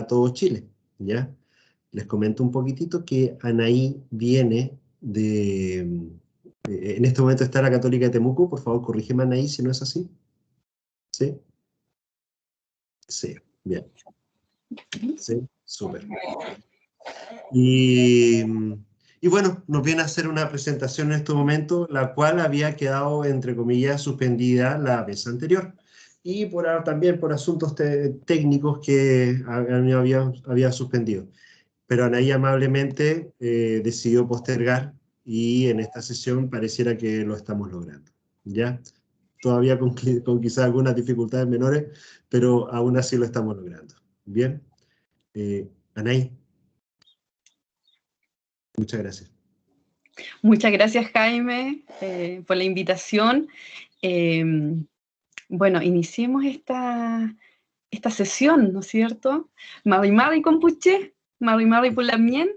todo Chile, ¿ya? Les comento un poquitito que Anaí viene de... en este momento está la Católica de Temuco, por favor corrígeme Anaí si no es así. ¿Sí? Sí, bien. Sí, súper. Y, y bueno, nos viene a hacer una presentación en este momento, la cual había quedado, entre comillas, suspendida la vez anterior. Y también por asuntos técnicos que había suspendido. Pero Anaí amablemente decidió postergar y en esta sesión pareciera que lo estamos logrando. ¿Ya? Todavía con quizás algunas dificultades menores, pero aún así lo estamos logrando. Bien. Anaí, muchas gracias. Muchas gracias, Jaime, por la invitación. Bueno, iniciemos esta sesión, ¿no es cierto? Mari Mari Compuche, Mari Mari Pulamien,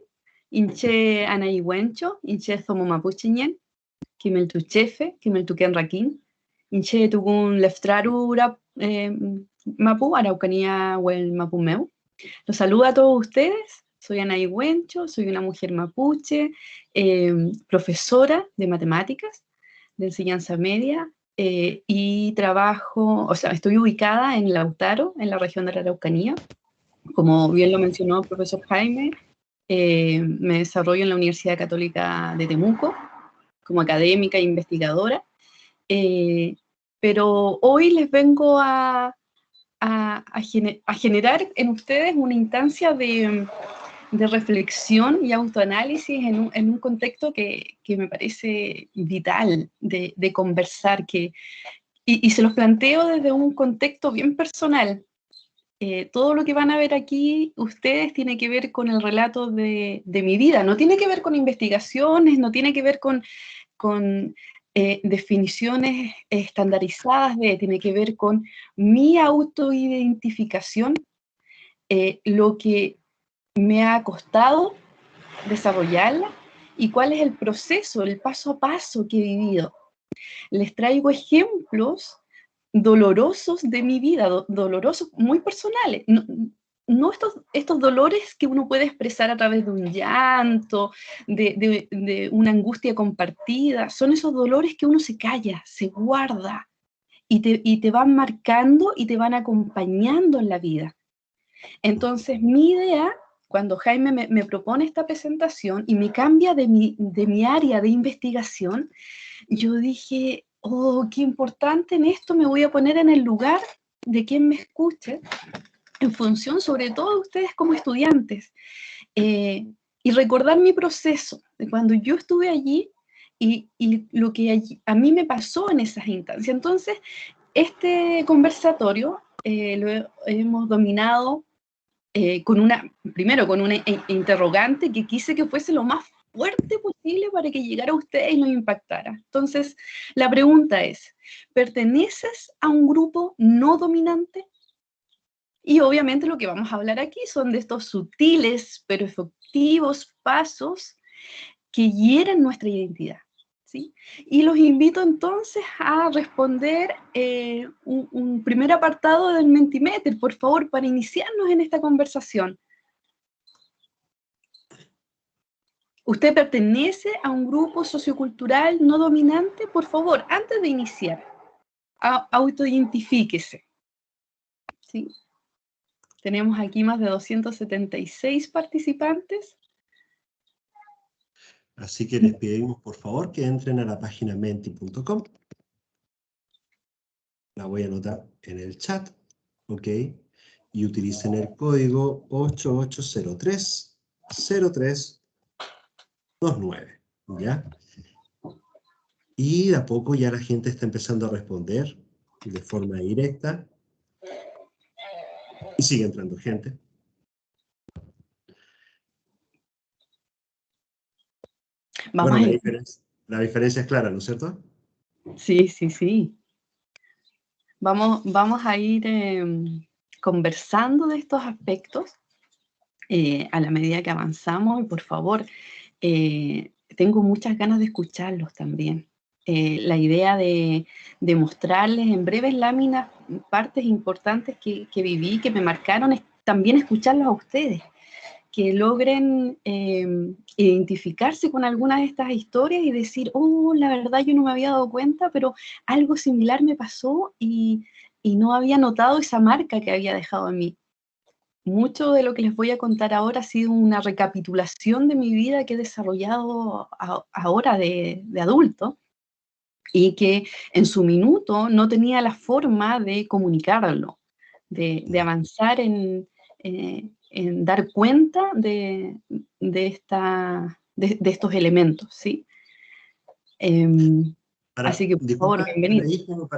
Inche Anaigüencho, Inche Zomo Mapuche Ñen, Kimel tu chefe, Kimel tu Kenrakin, Inche Tugun Leftraru Mapu, Araucanía Huel Mapumeu. Los saludo a todos ustedes. Soy Anaí Huencho, soy una mujer mapuche, profesora de matemáticas, de enseñanza media, y trabajo, o sea, estoy ubicada en Lautaro, en la región de la Araucanía. Como bien lo mencionó el profesor Jaime, me desarrollo en la Universidad Católica de Temuco como académica e investigadora, pero hoy les vengo a generar en ustedes una instancia de reflexión y autoanálisis en un contexto que me parece vital de conversar, y se los planteo desde un contexto bien personal. Todo lo que van a ver aquí ustedes tiene que ver con el relato de mi vida, no tiene que ver con investigaciones, no tiene que ver con definiciones estandarizadas, tiene que ver con mi autoidentificación, lo que me ha costado desarrollarla y cuál es el proceso, el paso a paso que he vivido. Les traigo ejemplos dolorosos de mi vida, dolorosos, muy personales. No estos dolores que uno puede expresar a través de un llanto, de una angustia compartida, son esos dolores que uno se calla, se guarda, y te van marcando y te van acompañando en la vida. Entonces, mi idea, cuando Jaime me propone esta presentación y me cambia de mi área de investigación, yo dije, oh, qué importante en esto, me voy a poner en el lugar de quien me escuche, en función sobre todo de ustedes como estudiantes, y recordar mi proceso de cuando yo estuve allí y lo que a mí me pasó en esas instancias. Entonces, este conversatorio lo hemos dominado primero con una interrogante que quise que fuese lo más fuerte posible para que llegara a usted y lo impactara. Entonces, la pregunta es, ¿perteneces a un grupo no dominante? Y obviamente lo que vamos a hablar aquí son de estos sutiles pero efectivos pasos que hieren nuestra identidad, ¿sí? Y los invito entonces a responder un primer apartado del Mentimeter, por favor, para iniciarnos en esta conversación. ¿Usted pertenece a un grupo sociocultural no dominante? Por favor, antes de iniciar, autoidentifíquese, ¿sí? Tenemos aquí más de 276 participantes. Así que les pedimos, por favor, que entren a la página menti.com. La voy a anotar en el chat, ¿ok? Y utilicen el código 8803-0329, ¿ya? Y de a poco ya la gente está empezando a responder de forma directa. Y sigue entrando gente. Vamos bueno, la diferencia es clara, ¿no es cierto? Sí, sí, sí. Vamos a ir conversando de estos aspectos a la medida que avanzamos, y por favor, tengo muchas ganas de escucharlos también. La idea de mostrarles en breves láminas partes importantes que viví, que me marcaron también escucharlos a ustedes, que logren identificarse con alguna de estas historias y decir, oh, la verdad yo no me había dado cuenta, pero algo similar me pasó y no había notado esa marca que había dejado en mí. Mucho de lo que les voy a contar ahora ha sido una recapitulación de mi vida que he desarrollado ahora de adulto y que en su minuto no tenía la forma de comunicarlo, de avanzar en dar cuenta de estos elementos, ¿sí? Así que, por favor, Disculpa, bienvenido. ahí como ¿Sí?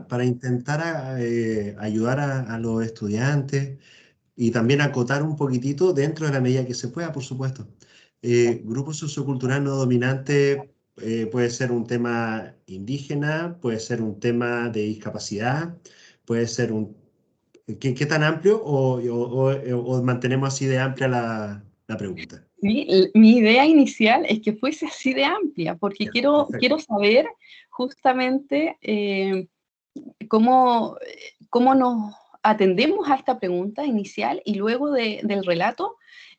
para intentar ayudar a los estudiantes y también acotar un poquitito dentro de la medida que se pueda, por supuesto. Grupo sociocultural no dominante puede ser un tema indígena, puede ser un tema de discapacidad, puede ser un... ¿Qué tan amplio o mantenemos así de amplia la pregunta? Mi idea inicial es que fuese así de amplia, porque Ya, quiero perfecto. saber justamente cómo, cómo nos atendemos a esta pregunta inicial y luego del relato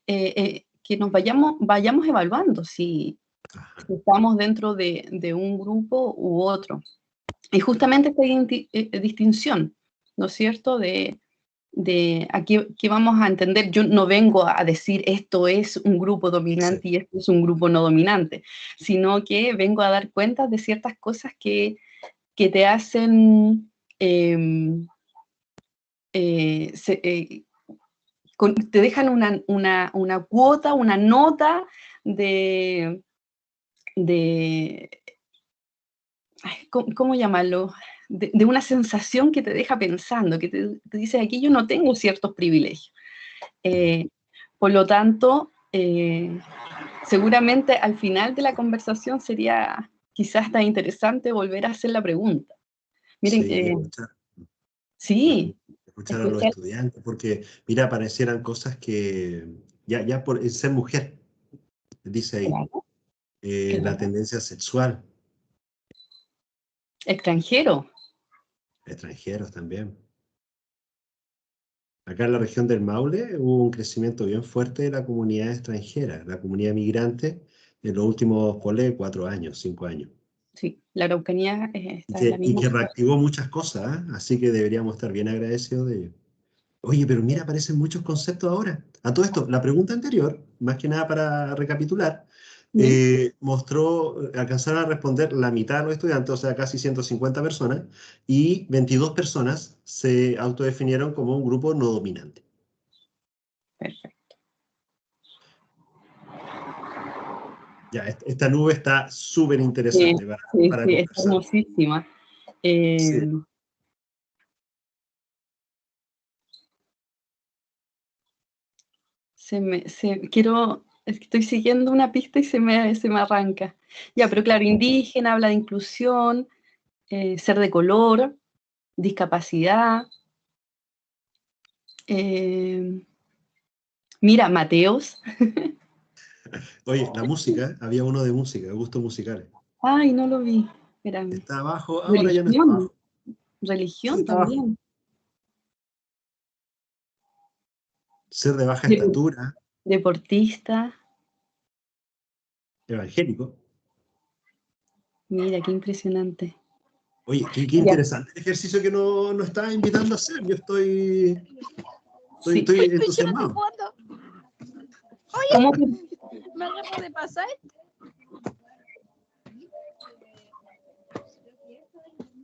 que nos vayamos evaluando si Ajá. estamos dentro de un grupo u otro. Y justamente esta distinción, ¿no es cierto?, de aquí que vamos a entender, yo no vengo a decir esto es un grupo Sí. dominante y esto es un grupo no dominante, sino que vengo a dar cuenta de ciertas cosas que te hacen, te dejan una cuota, una nota de, de ay, ¿cómo llamarlo? De una sensación que te deja pensando, que te dice, aquí yo no tengo ciertos privilegios. Eh, por lo tanto, seguramente al final de la conversación sería quizás tan interesante volver a hacer la pregunta. Miren, Sí, y escuchar. sí, Escuchar a los escuchar, estudiantes, porque, mira, parecieran cosas que, ya por ser mujer, dice ahí, claro, la claro, tendencia sexual, extranjero, extranjeros también. Acá en la región del Maule hubo un crecimiento bien fuerte de la comunidad extranjera, la comunidad migrante, en los últimos, ponle, 4 años, 5 años. sí, la Araucanía Y está en la que, y misma que situación. reactivó muchas cosas, ¿ah? Así que deberíamos estar bien agradecidos de ello. Oye, pero mira, aparecen muchos conceptos ahora. A todo esto, la pregunta anterior, más que nada para recapitular, ¿Mm? alcanzaron a responder la mitad de los estudiantes, o sea, casi 150 personas, y 22 personas se autodefinieron como un grupo no dominante. Perfecto. Ya, esta nube está súper Sí, interesante sí, para sí, está conversar. hermosísima. Sí. Es que estoy siguiendo una pista y se me arranca. Ya, pero claro, indígena, habla de inclusión, ser de color, discapacidad. eh, Mira, Mateos. Oye, la música, había uno de música, gustos musicales. Ay, no lo vi. Espérame. Está abajo, ahora ya no está Religión. abajo. Sí, Religión está abajo. también. Ser de baja Dep- estatura, Deportista. evangélico. Mira, qué impresionante. Oye, qué Ya, interesante el ejercicio que nos estás invitando a hacer. Yo sí. estoy Uy, yo no estoy entusiasmado. jugando. ¿Cómo que Me agarro de pasar.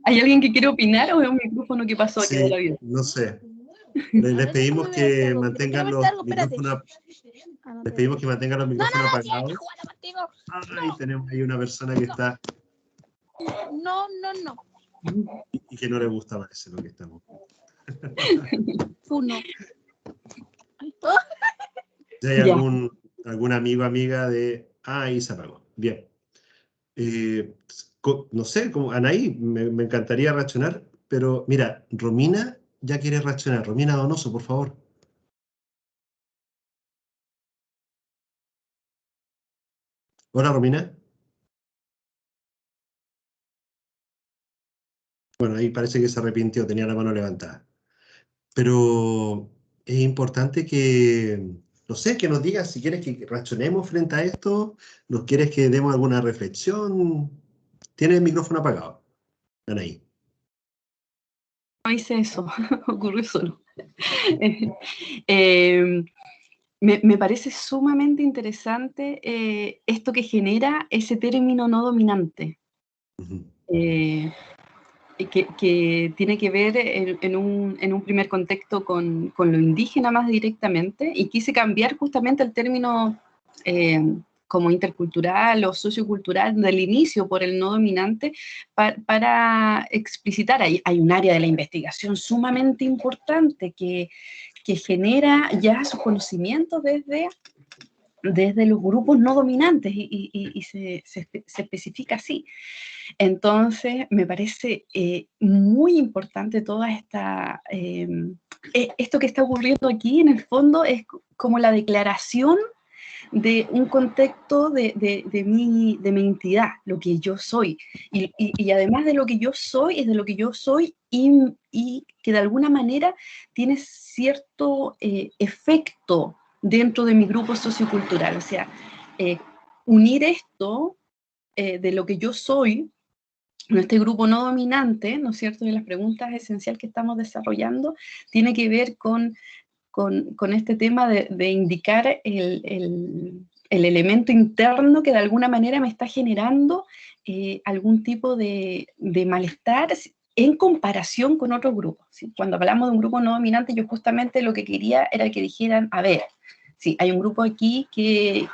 hay alguien que quiere opinar o es un micrófono que pasó aquí de la Sí, vida? no sé. A Les ver, déjame pedimos ver aquí que algo. Quiero mantengan verte los algo, espérate. micrófonos, Ah, no les te pedimos veo. que mantengan los No, no, micrófonos no, si estoy apagados. jugando contigo. Ay, tenemos ahí una persona que está No, no, no. y que no le gusta, parece lo que estamos. Uno. Si hay Ya. algún amigo, amiga de... Ah, ahí se apagó. Bien. Eh, no sé, como Anaí, me encantaría reaccionar, pero mira, Romina ya quiere reaccionar. Romina Donoso, por favor. Hola, Romina. Bueno, ahí parece que se arrepintió, tenía la mano levantada. Pero es importante que, no sé, que nos digas si quieres que reaccionemos frente a esto, nos quieres que demos alguna reflexión. Tienes el micrófono apagado, Anaí. No hice eso, ocurrió solo. Eh, me parece sumamente interesante esto que genera ese término no dominante, que tiene que ver en un primer contexto con lo indígena más directamente, y quise cambiar justamente el término como intercultural o sociocultural del inicio por el no dominante para explicitar. Hay un área de la investigación sumamente importante que genera ya sus conocimientos desde los grupos no dominantes y se especifica así. Entonces, me parece muy importante toda esto que está ocurriendo aquí, en el fondo, es como la declaración de un contexto de mi identidad, lo que yo soy. Y además de lo que yo soy, es de lo que yo soy y que de alguna manera tiene cierto efecto dentro de mi grupo sociocultural. O sea, unir esto de lo que yo soy, en este grupo no dominante, ¿no es cierto? Y las preguntas esenciales que estamos desarrollando, tiene que ver con este tema de indicar el elemento interno que de alguna manera me está generando algún tipo de malestar en comparación con otros grupos, ¿sí? Cuando hablamos de un grupo no dominante, yo justamente lo que quería era que dijeran, a ver, sí, hay un grupo aquí que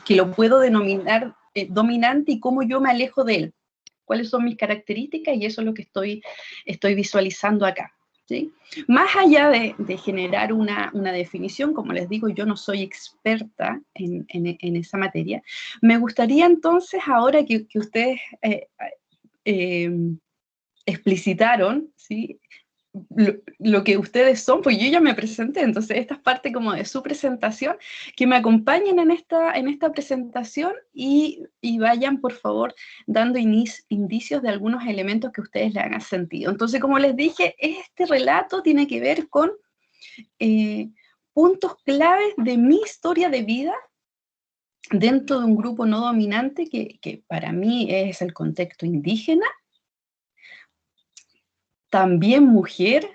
lo puedo denominar dominante, y cómo yo me alejo de él, cuáles son mis características, y eso es lo que estoy visualizando acá, ¿sí? Más allá de generar una definición, como les digo, yo no soy experta en esa materia. Me gustaría entonces, ahora que ustedes explicitaron, ¿sí?, lo que ustedes son, pues yo ya me presenté, entonces esta es parte como de su presentación, que me acompañen en esta presentación y vayan, por favor, dando indicios de algunos elementos que ustedes le hagan sentido. Entonces, como les dije, este relato tiene que ver con puntos claves de mi historia de vida dentro de un grupo no dominante que para mí es el contexto indígena, también mujer,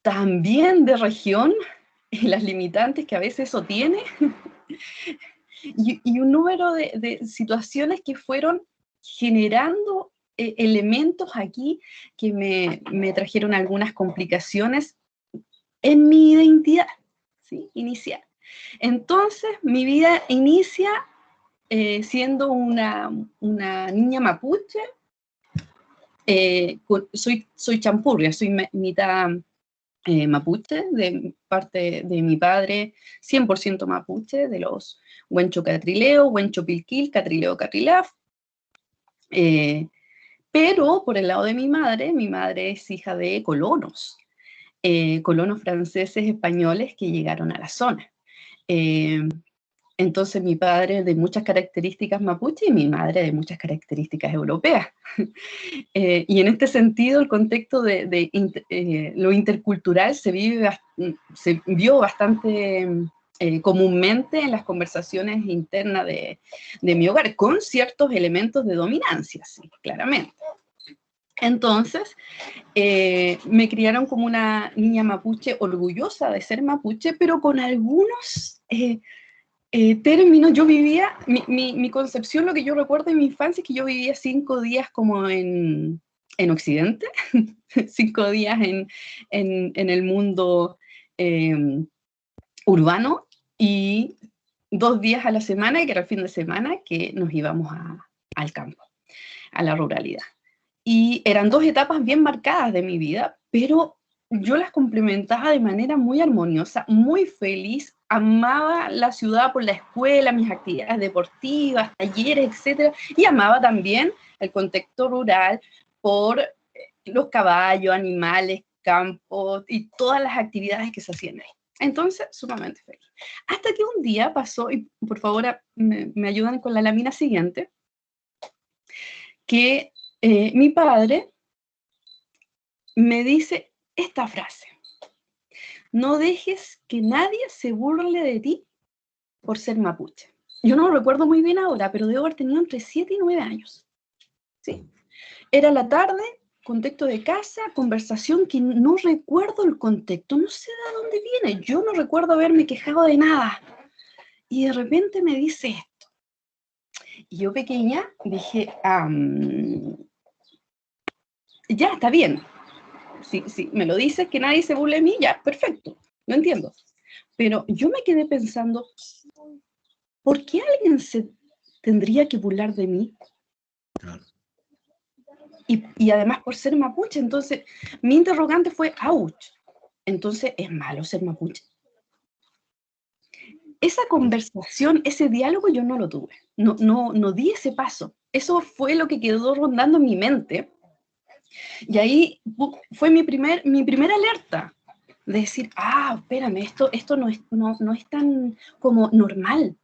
también de región, y las limitantes que a veces eso tiene, y un número de situaciones que fueron generando elementos aquí que me trajeron algunas complicaciones en mi identidad, ¿sí?, inicial. Entonces, mi vida inicia siendo una niña mapuche. Soy champurria, soy mitad mapuche, de parte de mi padre, 100% mapuche, de los Huencho Catrileo, Huencho Pilquil, Catrileo Catrilaf. Pero por el lado de mi madre es hija de colonos franceses, españoles que llegaron a la zona. Entonces mi padre de muchas características mapuche y mi madre de muchas características europeas. Y en este sentido, el contexto de lo intercultural se vio bastante comúnmente en las conversaciones internas de mi hogar, con ciertos elementos de dominancia, sí, claramente. Entonces, me criaron como una niña mapuche, orgullosa de ser mapuche, pero con algunos términos. Yo vivía, mi concepción, lo que yo recuerdo de mi infancia, es que yo vivía 5 días como en Occidente, 5 días en el mundo urbano, y 2 días a la semana, que era el fin de semana, que nos íbamos al campo, a la ruralidad. Y eran 2 etapas bien marcadas de mi vida, pero yo las complementaba de manera muy armoniosa, muy feliz. Amaba la ciudad por la escuela, mis actividades deportivas, talleres, etc. Y amaba también el contexto rural por los caballos, animales, campos y todas las actividades que se hacían ahí. Entonces, sumamente feliz. Hasta que un día pasó, y por favor me ayudan con la lámina siguiente, que mi padre me dice esta frase: no dejes que nadie se burle de ti por ser mapuche. Yo no lo recuerdo muy bien ahora, pero debo haber tenido entre 7 y 9 años. ¿Sí? Era la tarde, contexto de casa, conversación que no recuerdo el contexto, no sé de dónde viene, yo no recuerdo haberme quejado de nada. Y de repente me dice esto. Y yo pequeña dije, ya, está bien. Sí, me lo dices, que nadie se burle de mí, ya, perfecto, lo entiendo. Pero yo me quedé pensando, ¿por qué alguien se tendría que burlar de mí? Claro. Y además por ser mapuche, entonces mi interrogante fue, ouch, entonces ¿es malo ser mapuche? Esa conversación, ese diálogo yo no lo tuve, no di ese paso. Eso fue lo que quedó rondando en mi mente. Y ahí fue mi primera alerta, de decir, espérame, esto no es tan como normal.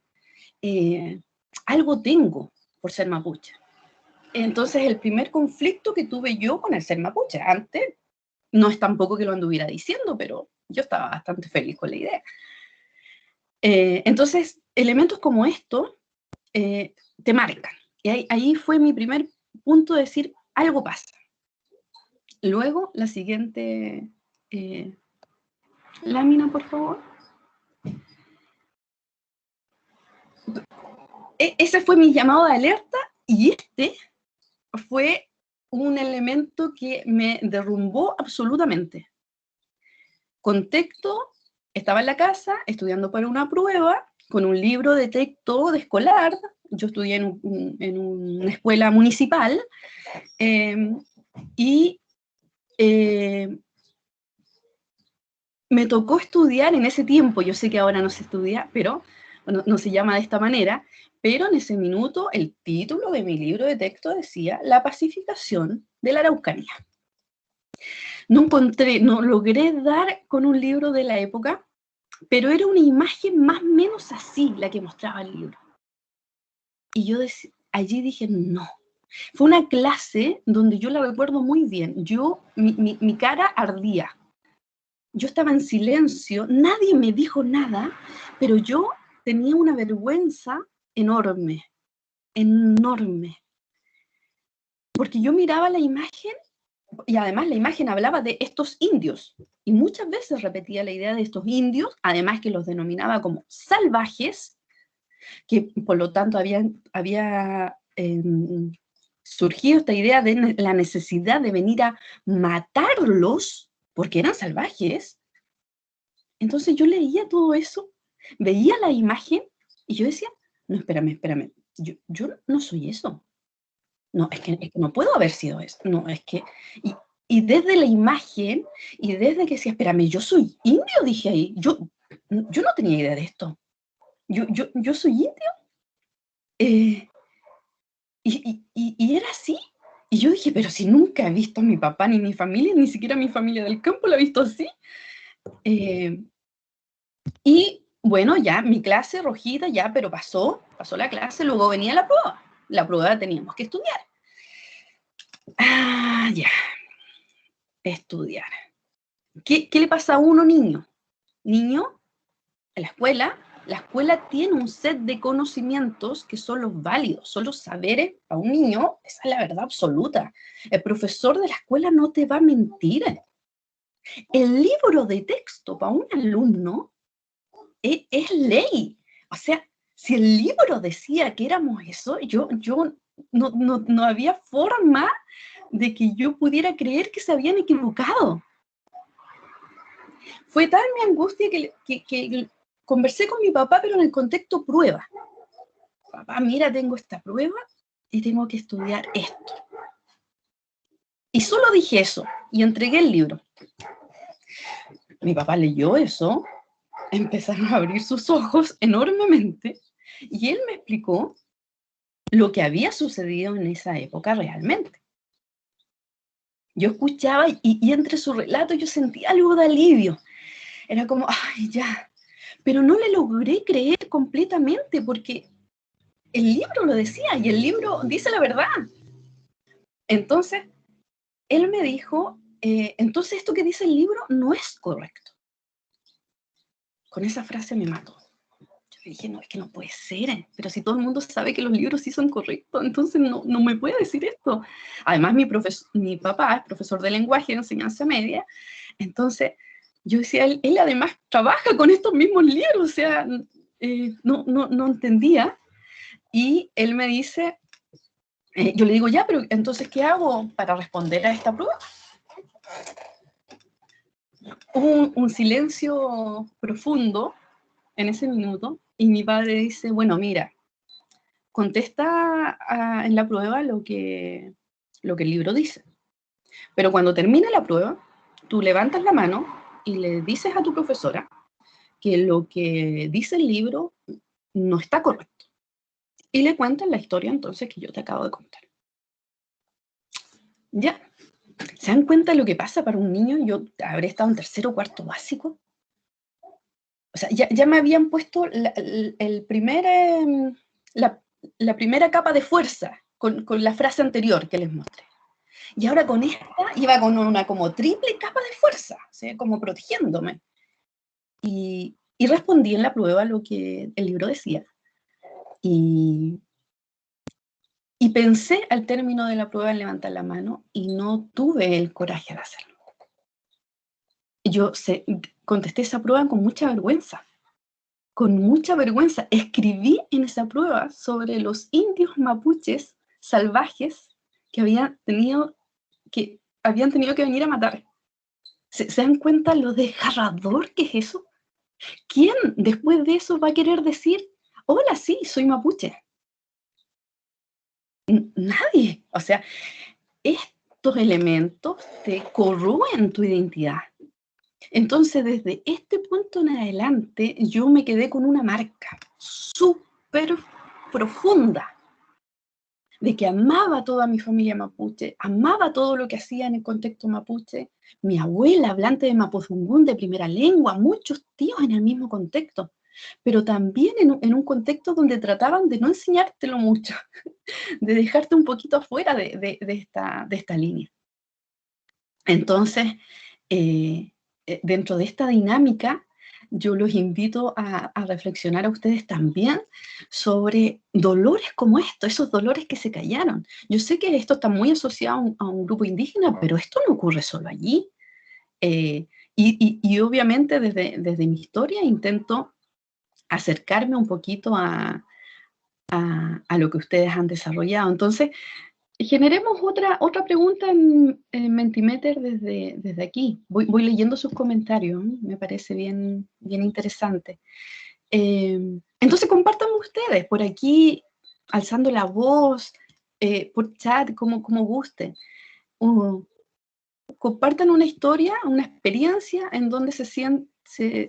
Algo tengo por ser mapuche. Entonces el primer conflicto que tuve yo con el ser mapuche, antes, no es tampoco que lo anduviera diciendo, pero yo estaba bastante feliz con la idea. Entonces, elementos como esto te marcan. Y ahí fue mi primer punto de decir, algo pasa. Luego, la siguiente lámina, por favor. Ese fue mi llamado de alerta y este fue un elemento que me derrumbó absolutamente. Contexto, estaba en la casa estudiando para una prueba con un libro de texto de escolar. Yo estudié en una escuela municipal y me tocó estudiar en ese tiempo. Yo sé que ahora no se estudia, pero no se llama de esta manera, pero en ese minuto el título de mi libro de texto decía La pacificación de la Araucanía. No logré dar con un libro de la época, pero era una imagen más o menos así la que mostraba el libro. Y yo allí dije, no. Fue una clase donde yo la recuerdo muy bien. Mi cara ardía. Yo estaba en silencio, nadie me dijo nada, pero yo tenía una vergüenza enorme, enorme. Porque yo miraba la imagen, y además la imagen hablaba de estos indios, y muchas veces repetía la idea de estos indios, además que los denominaba como salvajes, que por lo tanto había surgido esta idea de la necesidad de venir a matarlos, porque eran salvajes. Entonces yo leía todo eso, veía la imagen, y yo decía, no, espérame, yo no soy eso. No, es que no puedo haber sido eso. No, es que... Y desde la imagen, y desde que decía, espérame, yo soy indio, dije ahí. Yo no tenía idea de esto. Yo soy indio. Y era así. Y yo dije, pero si nunca he visto a mi papá ni mi familia, ni siquiera mi familia del campo la he visto así. Y bueno, ya mi clase rojita, ya, pero pasó la clase, luego venía la prueba. La prueba teníamos que estudiar. Ya. Estudiar. ¿Qué le pasa a uno, niño? Niño, en la escuela tiene un set de conocimientos que son los válidos, son los saberes. A un niño, esa es la verdad absoluta. El profesor de la escuela no te va a mentir. El libro de texto para un alumno es ley. O sea, si el libro decía que éramos eso, yo no había forma de que yo pudiera creer que se habían equivocado. Fue tal mi angustia que conversé con mi papá, pero en el contexto prueba. Papá, mira, tengo esta prueba y tengo que estudiar esto. Y solo dije eso y entregué el libro. Mi papá leyó eso, empezaron a abrir sus ojos enormemente y él me explicó lo que había sucedido en esa época realmente. Yo escuchaba y entre su relato yo sentía algo de alivio. Era como, ay, ya. Pero no le logré creer completamente porque el libro lo decía y el libro dice la verdad. Entonces, él me dijo, entonces esto que dice el libro no es correcto. con esa frase me mató. Yo dije, no, es que no puede ser, pero si todo el mundo sabe que los libros sí son correctos, entonces no me puede decir esto. Además, mi papá es profesor de lenguaje de enseñanza media, entonces yo decía, él además trabaja con estos mismos libros, o sea, no entendía. Y él me dice, yo le digo, ya, pero entonces, ¿qué hago para responder a esta prueba? Hubo un silencio profundo en ese minuto, y mi padre dice, bueno, mira, contesta en la prueba lo que el libro dice. Pero cuando termine la prueba, tú levantas la mano y le dices a tu profesora que lo que dice el libro no está correcto. Y le cuentas la historia entonces que yo te acabo de contar. Ya. ¿Se dan cuenta de lo que pasa para un niño? Yo habré estado en tercero o cuarto básico. O sea, ya me habían puesto la primera capa de fuerza con la frase anterior que les mostré. Y ahora con esta iba con una como triple capa de fuerza, ¿sí? Como protegiéndome. Y respondí en la prueba lo que el libro decía. Y pensé al término de la prueba en levantar la mano y no tuve el coraje de hacerlo. Yo contesté esa prueba con mucha vergüenza. Con mucha vergüenza. Escribí en esa prueba sobre los indios mapuches salvajes que habían tenido que venir a matar. ¿Se dan cuenta lo desgarrador que es eso? ¿Quién después de eso va a querer decir, hola, sí, soy mapuche? Nadie. O sea, estos elementos te corroen tu identidad. Entonces, desde este punto en adelante, yo me quedé con una marca súper profunda de que amaba a toda mi familia mapuche, amaba todo lo que hacía en el contexto mapuche, mi abuela hablante de mapuzungún de primera lengua, muchos tíos en el mismo contexto, pero también en un contexto donde trataban de no enseñártelo mucho, de dejarte un poquito afuera de esta línea. Entonces, dentro de esta dinámica, yo los invito a reflexionar a ustedes también sobre dolores como estos, esos dolores que se callaron. Yo sé que esto está muy asociado a un grupo indígena, pero esto no ocurre solo allí. Y obviamente desde mi historia intento acercarme un poquito a lo que ustedes han desarrollado. Entonces, generemos otra pregunta en Mentimeter desde aquí. Voy leyendo sus comentarios, ¿eh? Me parece bien interesante. Entonces, compártanme ustedes por aquí, alzando la voz, por chat, como gusten. Compartan una historia, una experiencia en donde se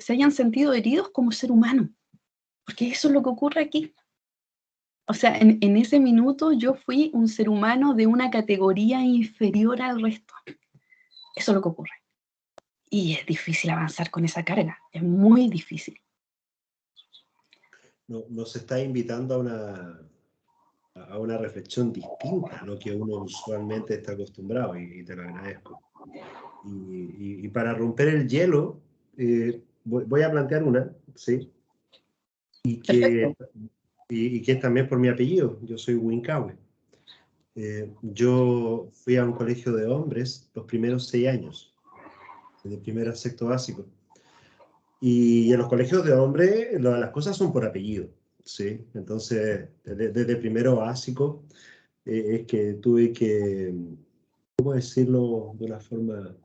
hayan sentido heridos como ser humano. Porque eso es lo que ocurre aquí. O sea, en ese minuto yo fui un ser humano de una categoría inferior al resto. Eso es lo que ocurre. Y es difícil avanzar con esa carga. Es muy difícil. Nos está invitando a una reflexión distinta a lo que uno usualmente está acostumbrado, y te lo agradezco. Y para romper el hielo, voy a plantear una, ¿sí? Y que es también por mi apellido. Yo soy Huincahue. Yo fui a un colegio de hombres los primeros 6 años, de primero a sexto básico. Y en los colegios de hombres las cosas son por apellido, ¿sí? Entonces, desde primero básico, es que tuve que, ¿cómo decirlo de una forma?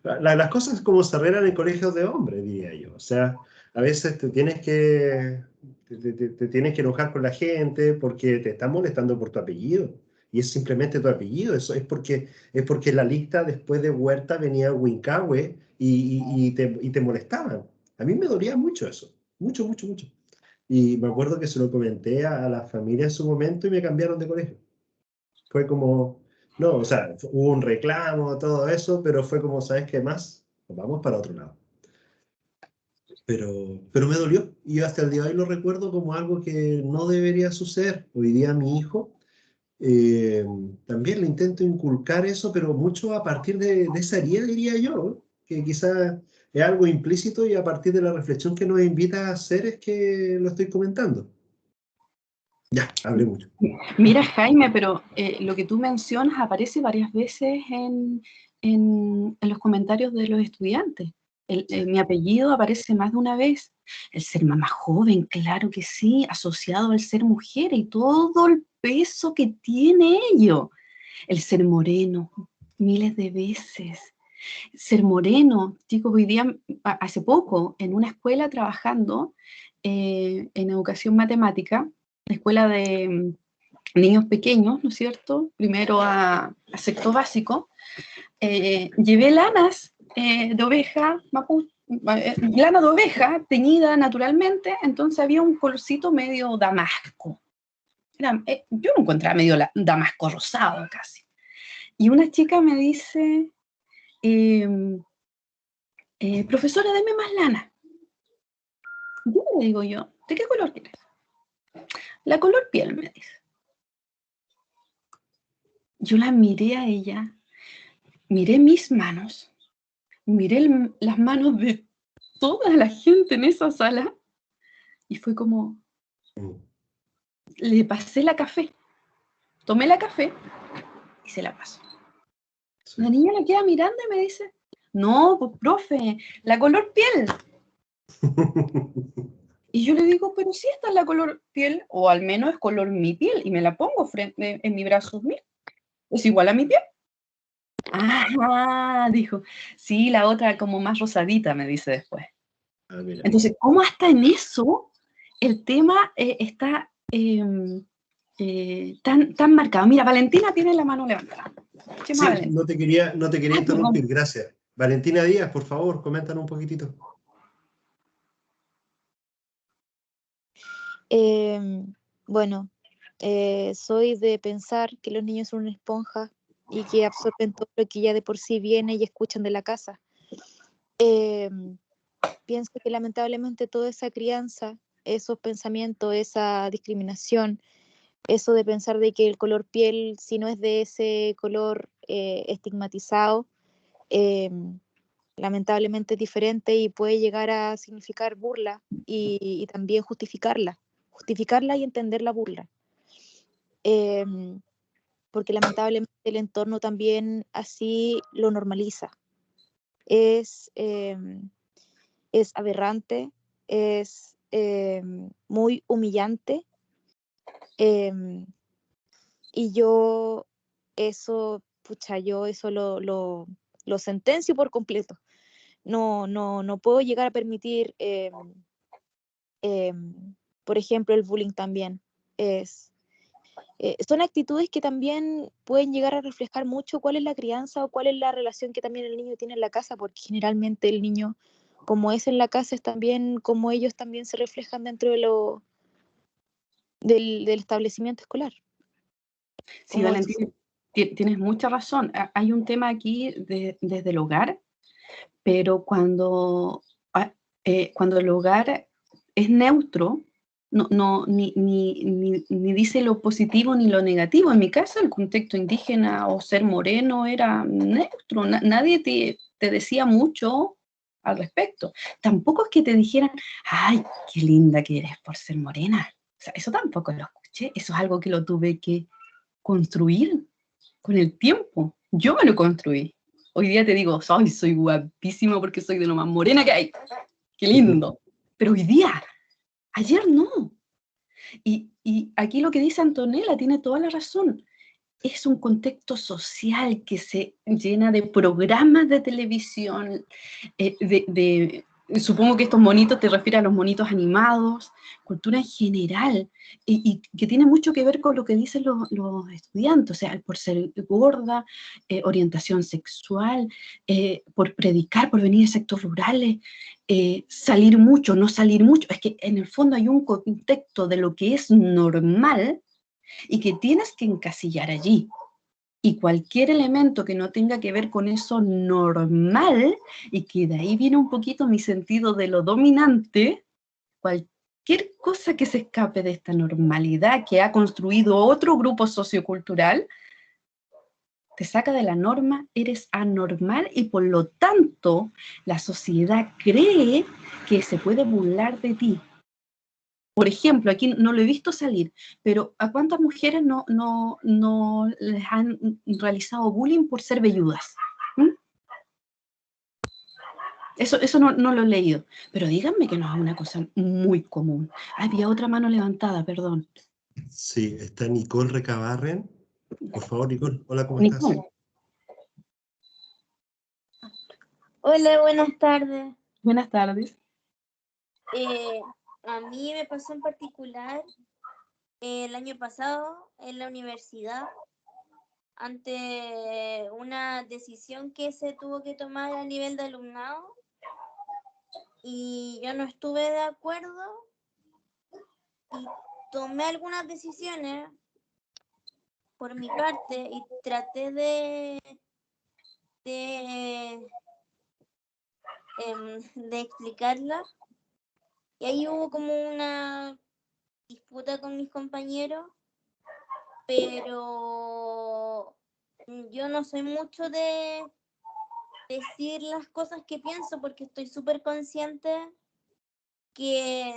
Las cosas como se arreglan en colegios de hombres, diría yo. O sea, a veces te tienes que enojar con la gente porque te están molestando por tu apellido. Y es simplemente tu apellido. Eso es porque la lista después de Huerta venía Huincahue y te molestaban. A mí me dolía mucho eso. Mucho, mucho, mucho. Y me acuerdo que se lo comenté a la familia en su momento y me cambiaron de colegio. Fue como, no, o sea, hubo un reclamo, todo eso, pero fue como, ¿sabes qué más? Nos vamos para otro lado. Pero me dolió, y yo hasta el día de hoy lo recuerdo como algo que no debería suceder. Hoy día mi hijo, también le intento inculcar eso, pero mucho a partir de esa herida, diría yo, que quizás es algo implícito y a partir de la reflexión que nos invita a hacer es que lo estoy comentando. Ya, hablé mucho. Mira, Jaime, pero lo que tú mencionas aparece varias veces en los comentarios de los estudiantes. Mi apellido aparece más de una vez. El ser mamá joven, claro que sí, asociado al ser mujer y todo el peso que tiene ello. El ser moreno, miles de veces. Ser moreno, chicos, hoy día, hace poco, en una escuela trabajando en educación matemática, escuela de niños pequeños, ¿no es cierto? Primero a sexto básico, llevé lanas de oveja, lana de oveja teñida naturalmente, entonces había un colorcito medio damasco. Yo lo encontraba medio damasco rosado casi. Y una chica me dice, profesora, deme más lana. Yo le digo yo, ¿de qué color quieres? La color piel, me dice. Yo la miré a ella, miré mis manos, miré las manos de toda la gente en esa sala y fue como, le pasé la café, tomé la café y se la paso. La niña la queda mirando y me dice, no, pues profe, la color piel. Y yo le digo, pero si esta es la color piel, o al menos es color mi piel, y me la pongo en mi brazo, mira, es igual a mi piel. Ah, dijo, sí, la otra como más rosadita, me dice después. Entonces, ¿cómo hasta en eso el tema está tan marcado? Mira, Valentina tiene la mano levantada. Sí, no te quería interrumpir, gracias. Valentina Díaz, por favor, coméntanos un poquitito. Bueno, soy de pensar que los niños son una esponja y que absorben todo lo que ya de por sí viene y escuchan de la casa. Pienso que lamentablemente toda esa crianza, esos pensamientos, esa discriminación, eso de pensar de que el color piel, si no es de ese color estigmatizado, lamentablemente es diferente y puede llegar a significar burla y también justificarla y entender la burla. Porque lamentablemente el entorno también así lo normaliza. Es aberrante, es muy humillante, y yo eso lo sentencio por completo. No puedo llegar a permitir, por ejemplo, el bullying también. Son actitudes que también pueden llegar a reflejar mucho cuál es la crianza o cuál es la relación que también el niño tiene en la casa, porque generalmente el niño, como es en la casa, es también como ellos también se reflejan dentro del establecimiento escolar. Sí, Valentina, tienes mucha razón. Hay un tema aquí desde el hogar, pero cuando el hogar es neutro, ni dice lo positivo ni lo negativo. En mi caso, el contexto indígena o ser moreno era neutro. Nadie te decía mucho al respecto. Tampoco es que te dijeran, ay, qué linda que eres por ser morena. O sea, eso tampoco lo escuché. Eso es algo que lo tuve que construir con el tiempo. Yo me lo construí. Hoy día te digo, soy guapísima porque soy de lo más morena que hay. ¡Qué lindo! Pero hoy día, ayer no. Y aquí lo que dice Antonella tiene toda la razón. Es un contexto social que se llena de programas de televisión, supongo que estos monitos te refieres a los monitos animados, cultura en general, y que tiene mucho que ver con lo que dicen los estudiantes, o sea, por ser gorda, orientación sexual, por predicar, por venir de sectores rurales, salir mucho, no salir mucho. Es que en el fondo hay un contexto de lo que es normal y que tienes que encasillar allí. Y cualquier elemento que no tenga que ver con eso normal, y que de ahí viene un poquito mi sentido de lo dominante, cualquier cosa que se escape de esta normalidad que ha construido otro grupo sociocultural, te saca de la norma, eres anormal y por lo tanto la sociedad cree que se puede burlar de ti. Por ejemplo, aquí no lo he visto salir, pero ¿a cuántas mujeres no les han realizado bullying por ser velludas? ¿Mm? Eso no lo he leído, pero díganme que no es una cosa muy común. Había otra mano levantada, perdón. Sí, está Nicole Recabarren. Por favor, Nicole, hola, ¿cómo estás? Nicole, Hola, buenas tardes. buenas tardes. A mí me pasó en particular el año pasado en la universidad ante una decisión que se tuvo que tomar a nivel de alumnado y yo no estuve de acuerdo y tomé algunas decisiones por mi parte y traté de explicarla. Y ahí hubo como una disputa con mis compañeros, pero yo no soy mucho de decir las cosas que pienso porque estoy súper consciente que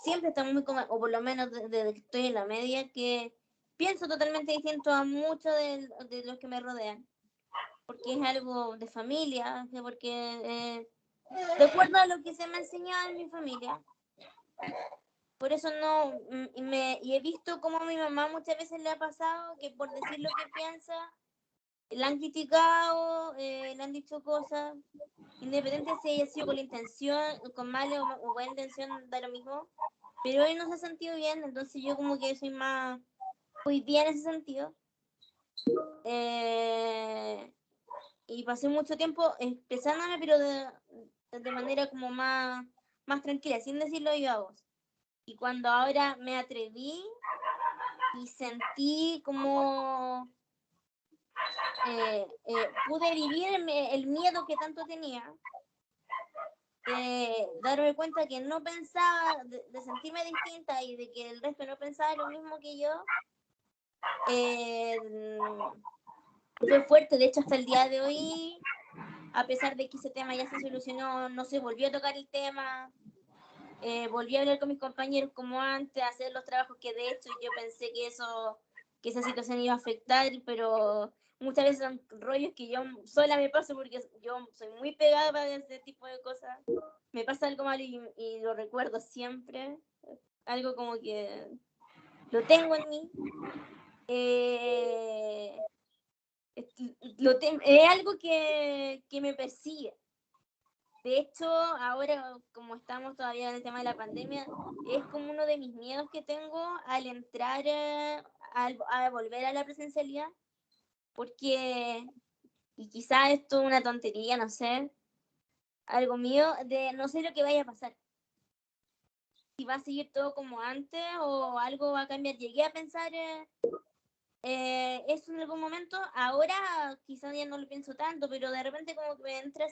siempre estamos muy, o por lo menos desde que estoy en la media, que pienso totalmente distinto a muchos de los que me rodean, porque es algo de familia, porque de acuerdo a lo que se me ha enseñado en mi familia. Por eso no, y he visto cómo a mi mamá muchas veces le ha pasado que por decir lo que piensa, la han criticado, le han dicho cosas, independiente si haya sido con la intención, con mala o buena intención, da lo mismo, pero hoy no se ha sentido bien, entonces yo como que soy más, muy bien en ese sentido. Y pasé mucho tiempo expresándome, pero de manera como más tranquila, sin decirlo yo a vos. Y cuando ahora me atreví y sentí como pude vivir el miedo que tanto tenía, darme cuenta que no pensaba, de sentirme distinta y de que el resto no pensaba lo mismo que yo, fue fuerte. De hecho, hasta el día de hoy, a pesar de que ese tema ya se solucionó, no se volvió a tocar el tema. Volví a hablar con mis compañeros como antes, a hacer los trabajos que de hecho yo pensé que esa situación iba a afectar, pero muchas veces son rollos que yo sola me paso porque yo soy muy pegada para ese tipo de cosas. Me pasa algo malo y lo recuerdo siempre, algo como que lo tengo en mí. Es algo que me persigue. De hecho, ahora, como estamos todavía en el tema de la pandemia, es como uno de mis miedos que tengo al entrar, a volver a la presencialidad, porque, y quizás esto es una tontería, no sé, algo mío, de no sé lo que vaya a pasar. Si va a seguir todo como antes o algo va a cambiar. Llegué a pensar eso en algún momento, ahora quizás ya no lo pienso tanto, pero de repente como que me entra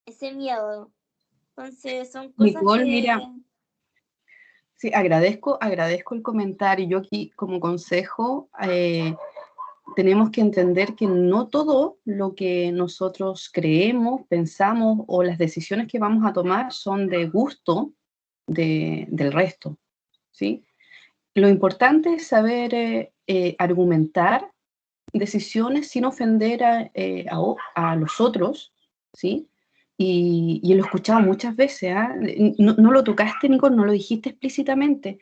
ese miedo. Entonces son cosas Nicole, que... mira, sí, agradezco el comentario. Yo aquí como consejo, tenemos que entender que no todo lo que nosotros creemos, pensamos o las decisiones que vamos a tomar son de gusto del resto, ¿sí? Lo importante es saber argumentar decisiones sin ofender a los otros, ¿sí? Y lo he escuchado muchas veces, ¿eh? No lo tocaste, Nicole, no lo dijiste explícitamente,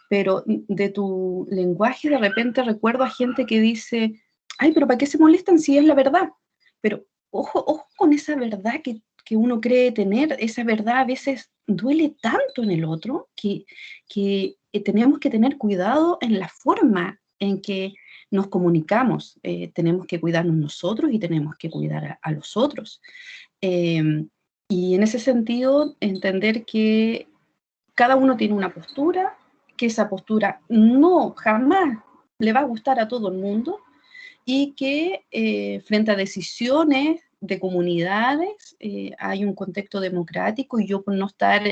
pero de tu lenguaje de repente recuerdo a gente que dice, ay, pero ¿para qué se molestan si es la verdad? Pero ojo con esa verdad que uno cree tener, esa verdad a veces duele tanto en el otro que tenemos que tener cuidado en la forma en que nos comunicamos, tenemos que cuidarnos nosotros y tenemos que cuidar a los otros. Y en ese sentido, entender que cada uno tiene una postura, que esa postura no jamás le va a gustar a todo el mundo y que frente a decisiones de comunidades, hay un contexto democrático y yo por no estar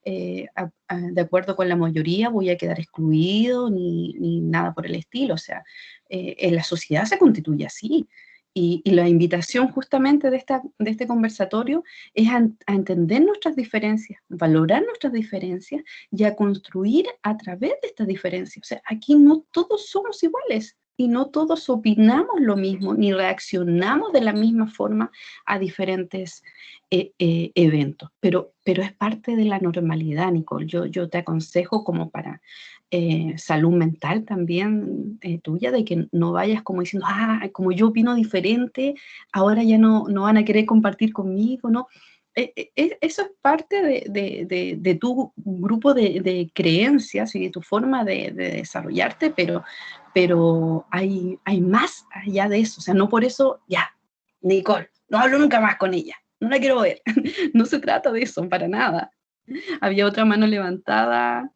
de acuerdo con la mayoría voy a quedar excluido ni nada por el estilo. O sea, en la sociedad se constituye así. Y la invitación justamente de este conversatorio es a entender nuestras diferencias, valorar nuestras diferencias y a construir a través de estas diferencias. O sea, aquí no todos somos iguales y no todos opinamos lo mismo, ni reaccionamos de la misma forma a diferentes eventos. Pero es parte de la normalidad, Nicole. Yo te aconsejo como para salud mental también tuya, de que no vayas como diciendo, como yo opino diferente, ahora ya no van a querer compartir conmigo, ¿no? Eso es parte de tu grupo de creencias y de tu forma de desarrollarte, pero hay más allá de eso. O sea, no por eso, ya, Nicole, no hablo nunca más con ella, no la quiero ver. No se trata de eso, para nada. Había otra mano levantada.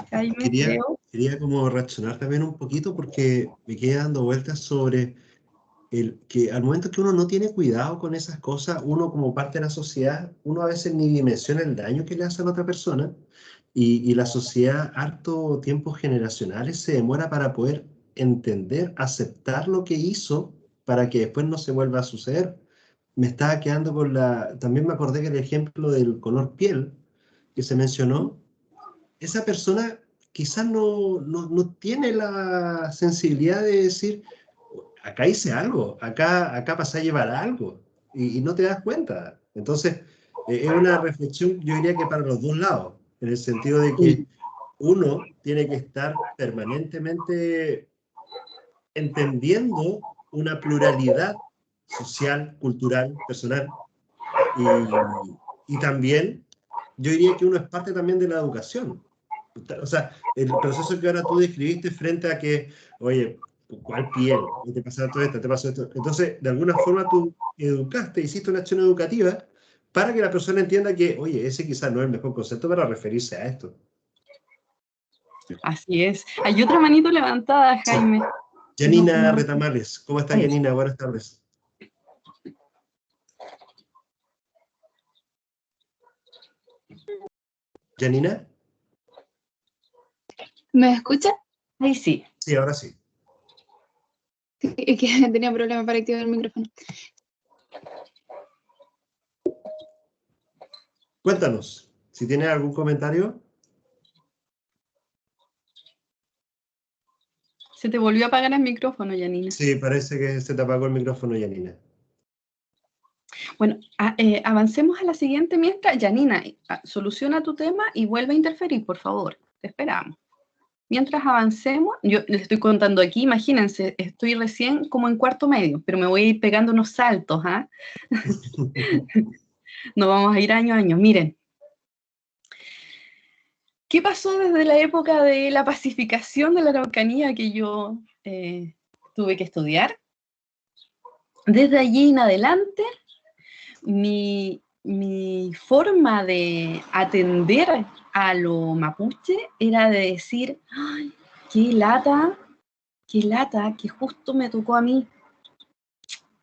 Jaime, quería como reaccionar también un poquito porque me quedé dando vueltas sobre que al momento que uno no tiene cuidado con esas cosas, uno como parte de la sociedad, uno a veces ni dimensiona el daño que le hace a la otra persona y la sociedad, harto tiempos generacionales, se demora para poder entender, aceptar lo que hizo para que después no se vuelva a suceder. Me estaba quedando con también me acordé que el ejemplo del color piel que se mencionó, esa persona quizás no tiene la sensibilidad de decir, acá hice algo, acá pasé a llevar algo, y no te das cuenta. Entonces, es una reflexión, yo diría que para los dos lados, en el sentido de que uno tiene que estar permanentemente entendiendo una pluralidad social, cultural, personal, y también yo diría que uno es parte también de la educación. O sea, el proceso que ahora tú describiste frente a que, oye, ¿cuál piel? ¿Te pasó todo esto? ¿Te pasó esto? Entonces, de alguna forma tú educaste, hiciste una acción educativa para que la persona entienda que, oye, ese quizás no es el mejor concepto para referirse a esto. Así es. Hay otra manito levantada, Jaime. Sí. Yanina Retamales. ¿Cómo está, Yanina? Buenas tardes. ¿Yanina? ¿Me escucha? Ahí sí. Sí, ahora sí. Es que tenía problemas para activar el micrófono. Cuéntanos, si tienes algún comentario. Se te volvió a apagar el micrófono, Yanina. Sí, parece que se te apagó el micrófono, Yanina. Bueno, avancemos a la siguiente mientras. Yanina, soluciona tu tema y vuelve a interferir, por favor. Te esperamos. Mientras avancemos, yo les estoy contando aquí, imagínense, estoy recién como en cuarto medio, pero me voy a ir pegando unos saltos, ¿ah? Nos vamos a ir año a año. Miren, ¿qué pasó desde la época de la pacificación de la Araucanía que yo tuve que estudiar? Desde allí en adelante, mi forma de atender a lo mapuche era de decir, ¡ay, qué lata, que justo me tocó a mí!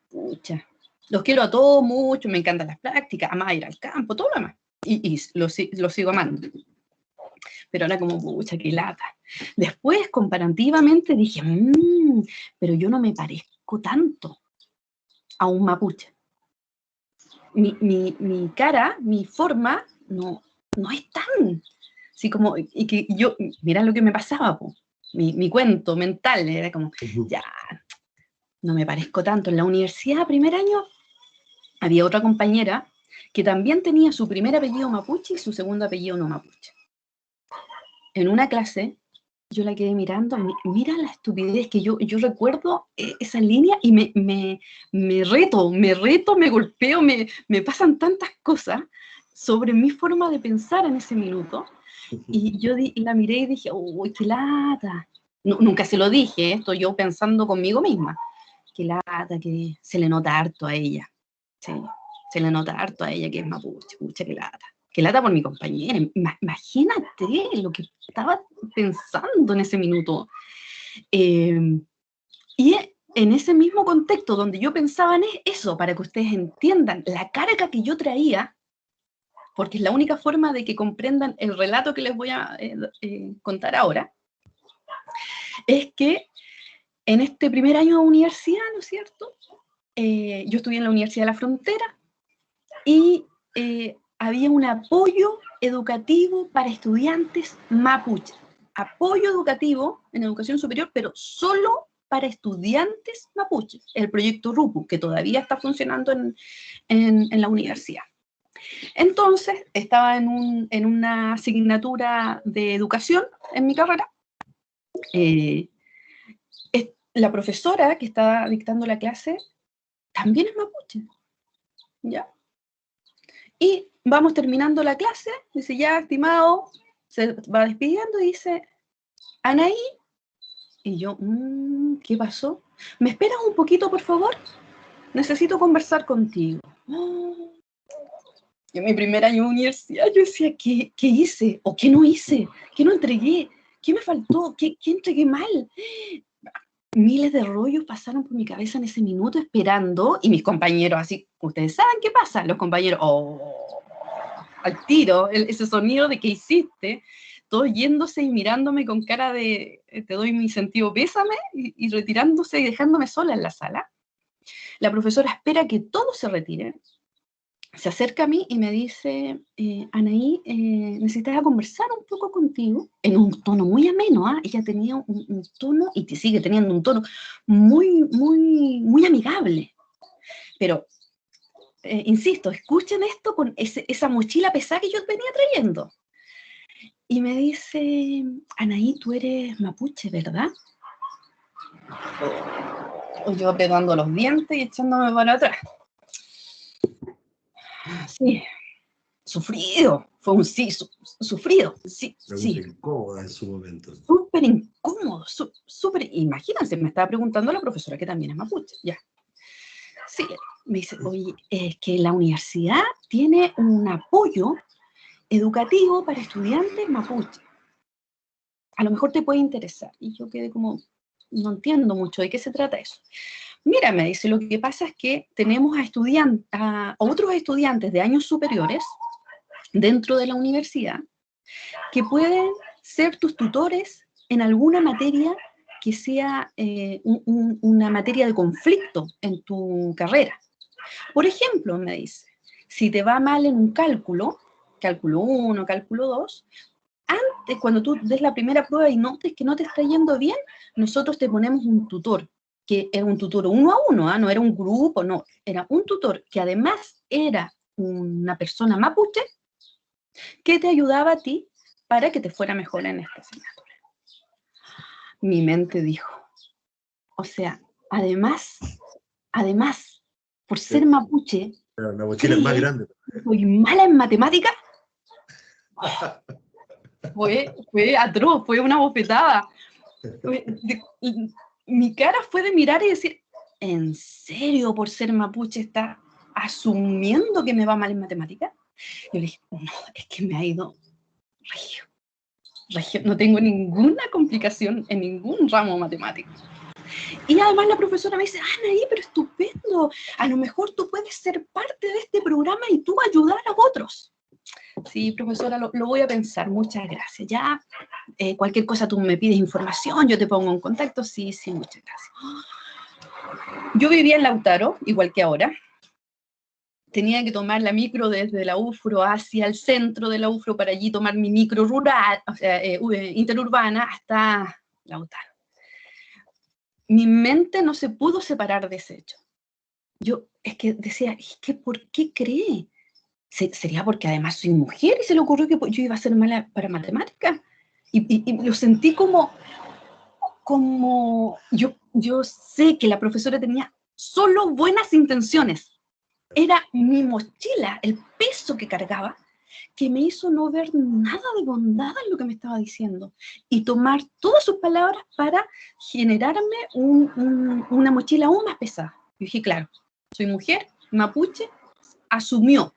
Pucha, los quiero a todos mucho, me encantan las prácticas, amar ir al campo, todo lo demás, y lo sigo amando. Pero ahora como, pucha, qué lata. Después, comparativamente, dije, pero yo no me parezco tanto a un mapuche. Mi cara, mi forma, no es tan... Así como, y que yo, mira lo que me pasaba, po. Mi cuento mental era como, ya, no me parezco tanto. En la universidad, primer año, había otra compañera que también tenía su primer apellido mapuche y su segundo apellido no mapuche. En una clase, yo la quedé mirando, mira la estupidez que yo recuerdo esa línea y me reto, me golpeo, me pasan tantas cosas sobre mi forma de pensar en ese minuto. Y yo la miré y dije, uy, qué lata. Nunca se lo dije, estoy yo pensando conmigo misma. Qué lata, que se le nota harto a ella. Sí, se le nota harto a ella que es mapuche, pucha, qué lata. Qué lata por mi compañera. Imagínate lo que estaba pensando en ese minuto. Y en ese mismo contexto donde yo pensaba en eso, para que ustedes entiendan la carga que yo traía, porque es la única forma de que comprendan el relato que les voy a contar ahora, es que en este primer año de universidad, ¿no es cierto? Yo estudié en la Universidad de la Frontera y había un apoyo educativo para estudiantes mapuches. Apoyo educativo en educación superior, pero solo para estudiantes mapuches. El proyecto RUPU, que todavía está funcionando en la universidad. Entonces, estaba en una asignatura de educación en mi carrera. La profesora que estaba dictando la clase también es mapuche, ¿ya? Y vamos terminando la clase, dice, ya, estimado, se va despidiendo y dice, Anaí, y yo, ¿qué pasó? ¿Me esperas un poquito, por favor? Necesito conversar contigo. En mi primer año de universidad yo decía, ¿qué hice? ¿O qué no hice? ¿Qué no entregué? ¿Qué me faltó? ¿Qué entregué mal? Miles de rollos pasaron por mi cabeza en ese minuto esperando, y mis compañeros, así, ustedes saben qué pasa, los compañeros, al tiro, ese sonido de ¿qué hiciste? Todos yéndose y mirándome con cara de, te doy mi sentido pésame, y retirándose y dejándome sola en la sala. La profesora espera que todos se retiren, se acerca a mí y me dice, Anaí, necesitaba conversar un poco contigo, en un tono muy ameno, ¿ah? Ella tenía un tono, y sigue teniendo un tono muy, muy, muy amigable. Pero, insisto, escuchen esto con esa mochila pesada que yo venía trayendo. Y me dice, Anaí, tú eres mapuche, ¿verdad? O yo apretando los dientes y echándome para atrás. Sí, sufrido, fue un sí, sufrido, sí, sí. Incómoda en su momento. Súper incómodo, súper, imagínense, me estaba preguntando la profesora que también es mapuche, ya. Sí, me dice, oye, es que la universidad tiene un apoyo educativo para estudiantes mapuche. A lo mejor te puede interesar. Y yo quedé como, no entiendo mucho de qué se trata eso. Mira, me dice, lo que pasa es que tenemos a otros estudiantes de años superiores dentro de la universidad que pueden ser tus tutores en alguna materia que sea una materia de conflicto en tu carrera. Por ejemplo, me dice, si te va mal en un cálculo 1, cálculo 2, antes, cuando tú des la primera prueba y notes que no te está yendo bien, nosotros te ponemos un tutor, que era un tutor 1 a 1, ¿eh? No era un grupo, no, era un tutor que además era una persona mapuche que te ayudaba a ti para que te fuera mejor en esta asignatura. Mi mente dijo, o sea, además, por ser mapuche, la mochila es más grande. ¿Soy mala en matemáticas? Fue atroz, fue una bofetada. Mi cara fue de mirar y decir, ¿en serio por ser mapuche está asumiendo que me va mal en matemáticas? Yo le dije, no, es que me ha ido regio, no tengo ninguna complicación en ningún ramo matemático. Y además la profesora me dice, Anaí, pero estupendo, a lo mejor tú puedes ser parte de este programa y tú ayudar a otros. Sí, profesora, lo voy a pensar, muchas gracias. Ya, cualquier cosa tú me pides información, yo te pongo en contacto, sí, muchas gracias. Yo vivía en Lautaro, igual que ahora. Tenía que tomar la micro desde la UFRO hacia el centro de la UFRO para allí tomar mi micro rural, o sea, interurbana hasta Lautaro. Mi mente no se pudo separar de ese hecho. Yo es que decía, ¿por qué cree? ¿Sería porque además soy mujer y se le ocurrió que yo iba a ser mala para matemáticas? Y lo sentí como yo sé que la profesora tenía solo buenas intenciones. Era mi mochila, el peso que cargaba, que me hizo no ver nada de bondad en lo que me estaba diciendo y tomar todas sus palabras para generarme una mochila aún más pesada. Yo dije, claro, soy mujer, mapuche, asumió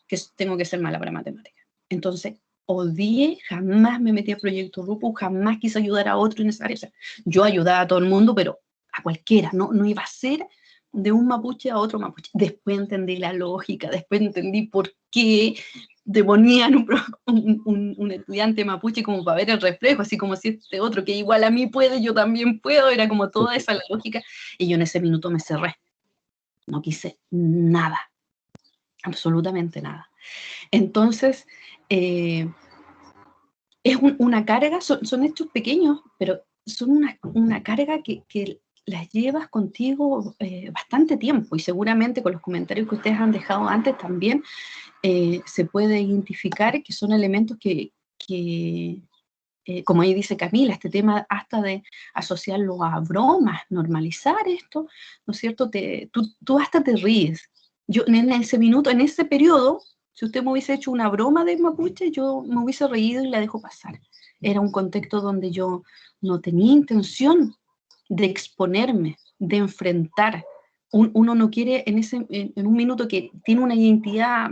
que tengo que ser mala para matemáticas. Entonces, odié, jamás me metí a Proyecto RUPU, jamás quise ayudar a otro en esa área. O sea, yo ayudaba a todo el mundo, pero a cualquiera, no iba a ser de un mapuche a otro mapuche. Después entendí la lógica, después entendí por qué te ponían un estudiante mapuche como para ver el reflejo, así como si este otro que igual a mí puede, yo también puedo, era como toda esa la lógica, y yo en ese minuto me cerré. No quise nada, absolutamente nada. Entonces, es una carga, son hechos pequeños, pero son una carga que las llevas contigo bastante tiempo, y seguramente con los comentarios que ustedes han dejado antes también se puede identificar que son elementos que como ahí dice Camila, este tema hasta de asociarlo a bromas, normalizar esto, ¿no es cierto? Tú hasta te ríes. Yo en ese minuto, en ese periodo, si usted me hubiese hecho una broma de mapuche, yo me hubiese reído y la dejo pasar. Era un contexto donde yo no tenía intención de exponerme, de enfrentar. Uno no quiere en un minuto que tiene una identidad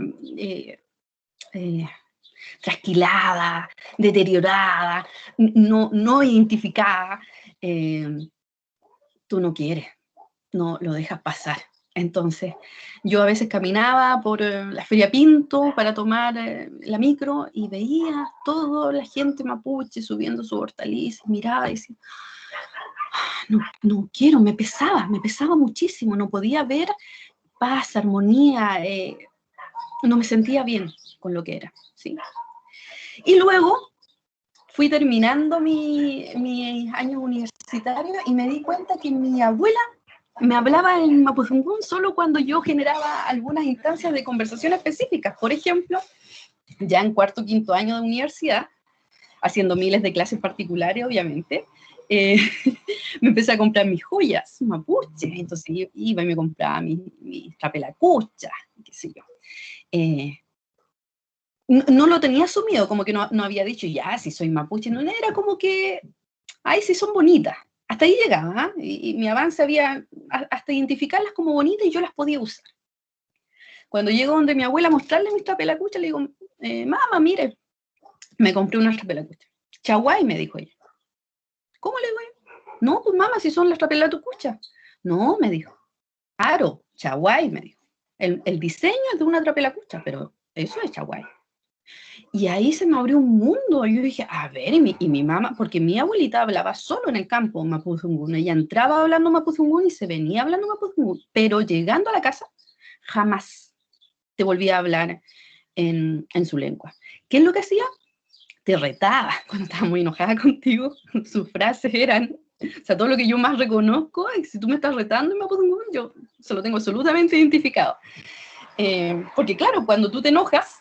trasquilada, deteriorada, no identificada, tú no quieres, no lo dejas pasar. Entonces, yo a veces caminaba por la Feria Pinto para tomar la micro y veía toda la gente mapuche subiendo su hortaliza, y miraba y decía, no quiero, me pesaba muchísimo, no podía ver paz, armonía, no me sentía bien con lo que era, ¿sí? Y luego fui terminando mis años universitarios y me di cuenta que mi abuela me hablaba en mapuzungún solo cuando yo generaba algunas instancias de conversación específicas. Por ejemplo, ya en cuarto o quinto año de universidad, haciendo miles de clases particulares, obviamente, me empecé a comprar mis joyas mapuche. Entonces iba y me compraba mi trapelacucha, qué sé yo. No lo tenía asumido, como que no había dicho, ya, si soy mapuche, no, era como que, ay, sí son bonitas. Hasta ahí llegaba, ¿eh? Y mi avance había, hasta identificarlas como bonitas y yo las podía usar. Cuando llego donde mi abuela a mostrarle mis trapelacuchas, le digo, mamá, mire, me compré unas trapelacuchas. Chaguay, me dijo ella. ¿Cómo le digo? No, pues mamá, si son las trapelacuchas. No, me dijo. Claro, chaguay, me dijo. El diseño es de una trapelacucha, pero eso es chaguay. Y ahí se me abrió un mundo. Yo dije, a ver, y mi mamá, porque mi abuelita hablaba solo en el campo mapuzungún. Ella entraba hablando mapuzungún y se venía hablando mapuzungún. Pero llegando a la casa, jamás te volvía a hablar en su lengua. ¿Qué es lo que hacía? Te retaba cuando estaba muy enojada contigo. Sus frases eran, o sea, todo lo que yo más reconozco, si tú me estás retando en mapuzungún, yo se lo tengo absolutamente identificado. Porque claro, cuando tú te enojas,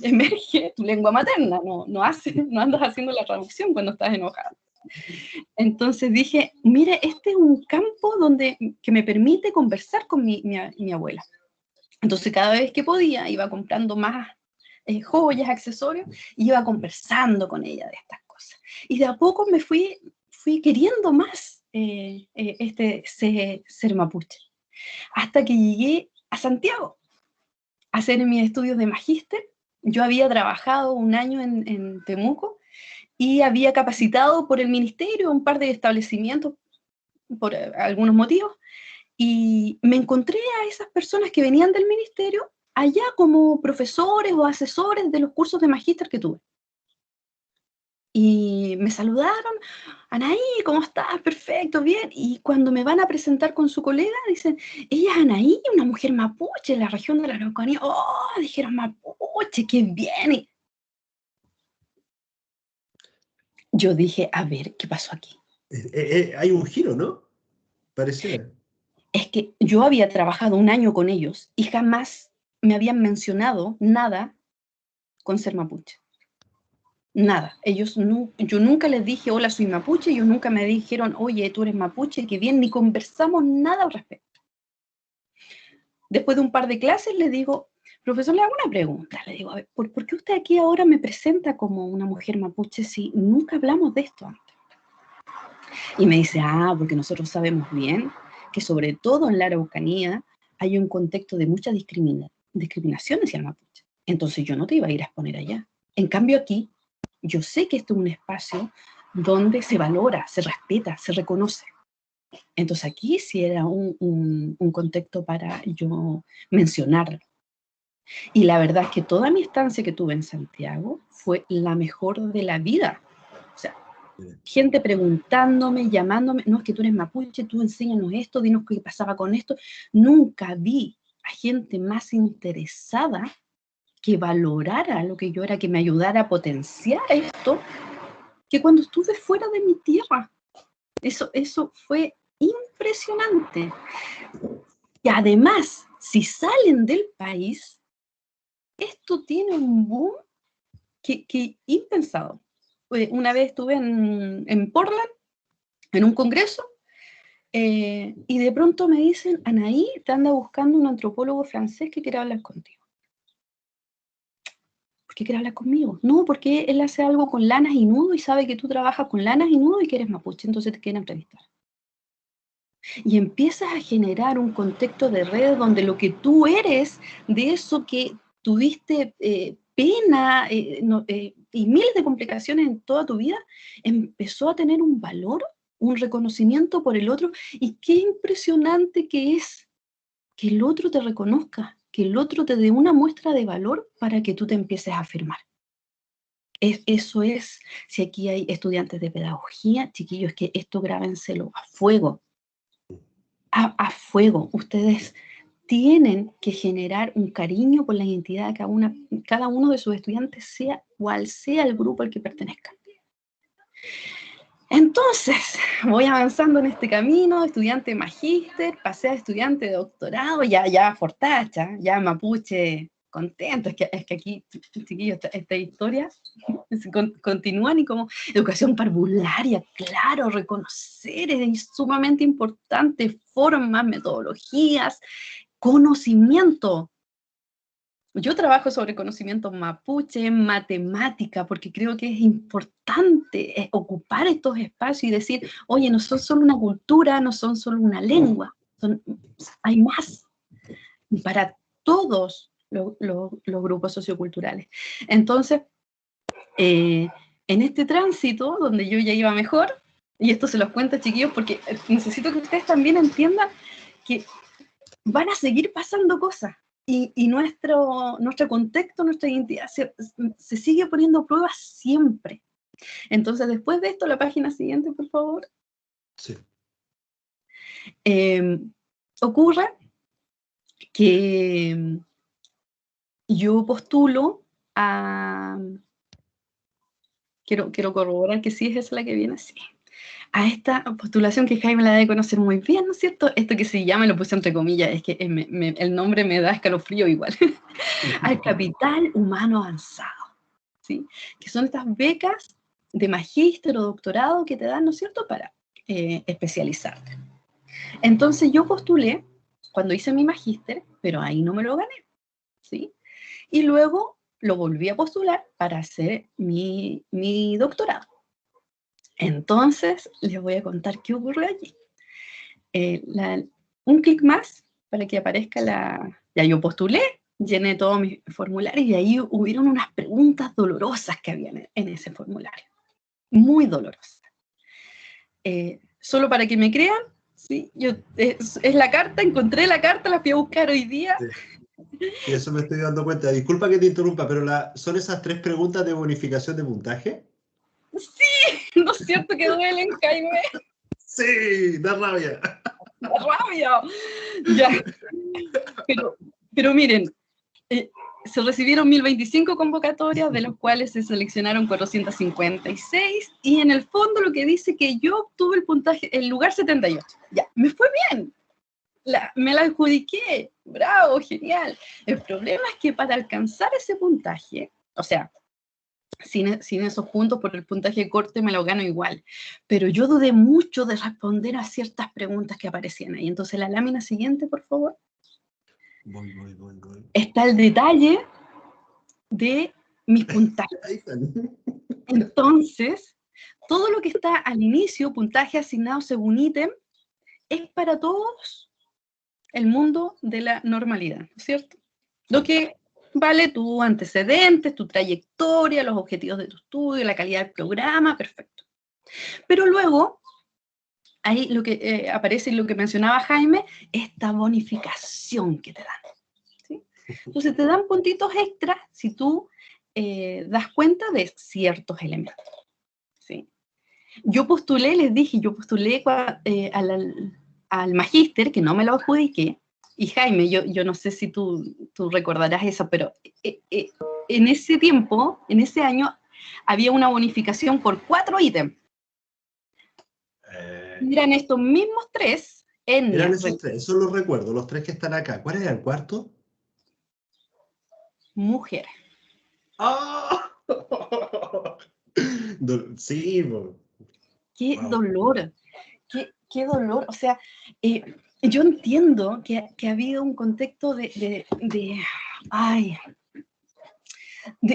emerge tu lengua materna, no andas haciendo la traducción cuando estás enojado. Entonces dije, mire, este es un campo que me permite conversar con mi abuela. Entonces cada vez que podía iba comprando más joyas, accesorios, y iba conversando con ella de estas cosas. Y de a poco me fui queriendo más ser mapuche, hasta que llegué a Santiago a hacer mis estudios de magíster. Yo había trabajado un año en Temuco y había capacitado por el ministerio un par de establecimientos por algunos motivos, y me encontré a esas personas que venían del ministerio allá como profesores o asesores de los cursos de magíster que tuve. Y me saludaron, Anaí, ¿cómo estás? Perfecto, bien. Y cuando me van a presentar con su colega, dicen, ella es Anaí, una mujer mapuche de la región de la Araucanía. ¡Oh! Dijeron mapuche, qué bien. Yo dije, a ver, ¿qué pasó aquí? Hay un giro, ¿no? Pareciera. Es que yo había trabajado un año con ellos y jamás me habían mencionado nada con ser mapuche. Nada. Yo nunca les dije, hola, soy mapuche, ellos nunca me dijeron, oye, tú eres mapuche, qué bien, ni conversamos nada al respecto. Después de un par de clases le digo, profesor, le hago una pregunta. Le digo, a ver, ¿por qué usted aquí ahora me presenta como una mujer mapuche si nunca hablamos de esto antes? Y me dice, porque nosotros sabemos bien que sobre todo en la Araucanía hay un contexto de mucha discriminación hacia el mapuche. Entonces yo no te iba a ir a exponer allá. En cambio aquí, yo sé que esto es un espacio donde se valora, se respeta, se reconoce. Entonces aquí sí era un contexto para yo mencionarlo. Y la verdad es que toda mi estancia que tuve en Santiago fue la mejor de la vida. O sea, gente preguntándome, llamándome, no, es que tú eres mapuche, tú enséñanos esto, dinos qué pasaba con esto. Nunca vi a gente más interesada que valorara lo que yo era, que me ayudara a potenciar esto, que cuando estuve fuera de mi tierra. Eso fue impresionante. Y además, si salen del país, esto tiene un boom que impensado. Una vez estuve en Portland, en un congreso, y de pronto me dicen, Anaí, te anda buscando un antropólogo francés que quiere hablar contigo. ¿Por qué quiere hablar conmigo? No, porque él hace algo con lanas y nudos y sabe que tú trabajas con lanas y nudos y que eres mapuche, entonces te quiere entrevistar. Y empiezas a generar un contexto de red donde lo que tú eres, de eso que tuviste pena y miles de complicaciones en toda tu vida, empezó a tener un valor, un reconocimiento por el otro, y qué impresionante que es que el otro te reconozca, que el otro te dé una muestra de valor para que tú te empieces a afirmar. Eso es, si aquí hay estudiantes de pedagogía, chiquillos, que esto grábenselo a fuego. A fuego. Ustedes tienen que generar un cariño por la identidad de cada uno de sus estudiantes, sea cual sea el grupo al que pertenezcan. Entonces, voy avanzando en este camino, estudiante de magíster, pasé a estudiante de doctorado, ya fortacha, ya mapuche, contento. Es que aquí, chiquillos, esta historia continúan y como educación parvularia, claro, reconocer es sumamente importante, formas, metodologías, conocimiento. Yo trabajo sobre conocimiento mapuche, matemática, porque creo que es importante ocupar estos espacios y decir, oye, no son solo una cultura, no son solo una lengua, hay más para todos los grupos socioculturales. Entonces, en este tránsito, donde yo ya iba mejor, y esto se los cuento, chiquillos, porque necesito que ustedes también entiendan que van a seguir pasando cosas. Y nuestro contexto, nuestra identidad se sigue poniendo a prueba siempre. Entonces, después de esto, la página siguiente, por favor. Sí. Ocurre que yo postulo a... Quiero corroborar que sí es esa la que viene, sí. A esta postulación que Jaime la debe conocer muy bien, ¿no es cierto? Esto que se llama, lo puse entre comillas, es que el nombre me da escalofrío igual. Al capital humano avanzado, ¿sí? Que son estas becas de magíster o doctorado que te dan, ¿no es cierto?, para especializarte. Entonces yo postulé cuando hice mi magíster, pero ahí no me lo gané, ¿sí? Y luego lo volví a postular para hacer mi doctorado. Entonces, les voy a contar qué ocurrió allí. Un clic más para que aparezca Ya yo postulé, llené todos mis formularios y ahí hubieron unas preguntas dolorosas que habían en ese formulario. Muy dolorosas. Solo para que me crean, ¿sí? Es la carta, encontré la carta, la fui a buscar hoy día. Sí. Y eso me estoy dando cuenta. Disculpa que te interrumpa, pero ¿son esas 3 preguntas de bonificación de puntaje? Sí, ¿no es cierto que duelen, Jaime? Sí, da rabia. Da rabia. Ya. Pero miren, se recibieron 1025 convocatorias, de los cuales se seleccionaron 456, y en el fondo lo que dice que yo obtuve el puntaje, el lugar 78. Ya, me fue bien. Me la adjudiqué. Bravo, genial. El problema es que para alcanzar ese puntaje, o sea, sin esos puntos, por el puntaje corte me lo gano igual. Pero yo dudé mucho de responder a ciertas preguntas que aparecían ahí. Entonces, la lámina siguiente, por favor. Voy. Está el detalle de mis puntajes. Entonces, todo lo que está al inicio, puntaje asignado según ítem, es para todos el mundo de la normalidad, ¿no es cierto? Lo que vale tus antecedentes, tu trayectoria, los objetivos de tu estudio, la calidad del programa, perfecto. Pero luego ahí lo que aparece y lo que mencionaba Jaime, esta bonificación que te dan. ¿Sí? Entonces te dan puntitos extras si tú das cuenta de ciertos elementos. ¿Sí? Yo postulé, les dije, al magíster, que no me lo adjudiqué, y Jaime, yo no sé si tú recordarás eso, pero en ese tiempo, en ese año, había una bonificación por 4 ítems. Eran estos mismos 3 etnias. Eran esos 3, eso los recuerdo, los 3 que están acá. ¿Cuál era el cuarto? Mujer. ¡Ah! Sí, po. Qué Wow. dolor, qué dolor. O sea, yo entiendo que ha habido un contexto de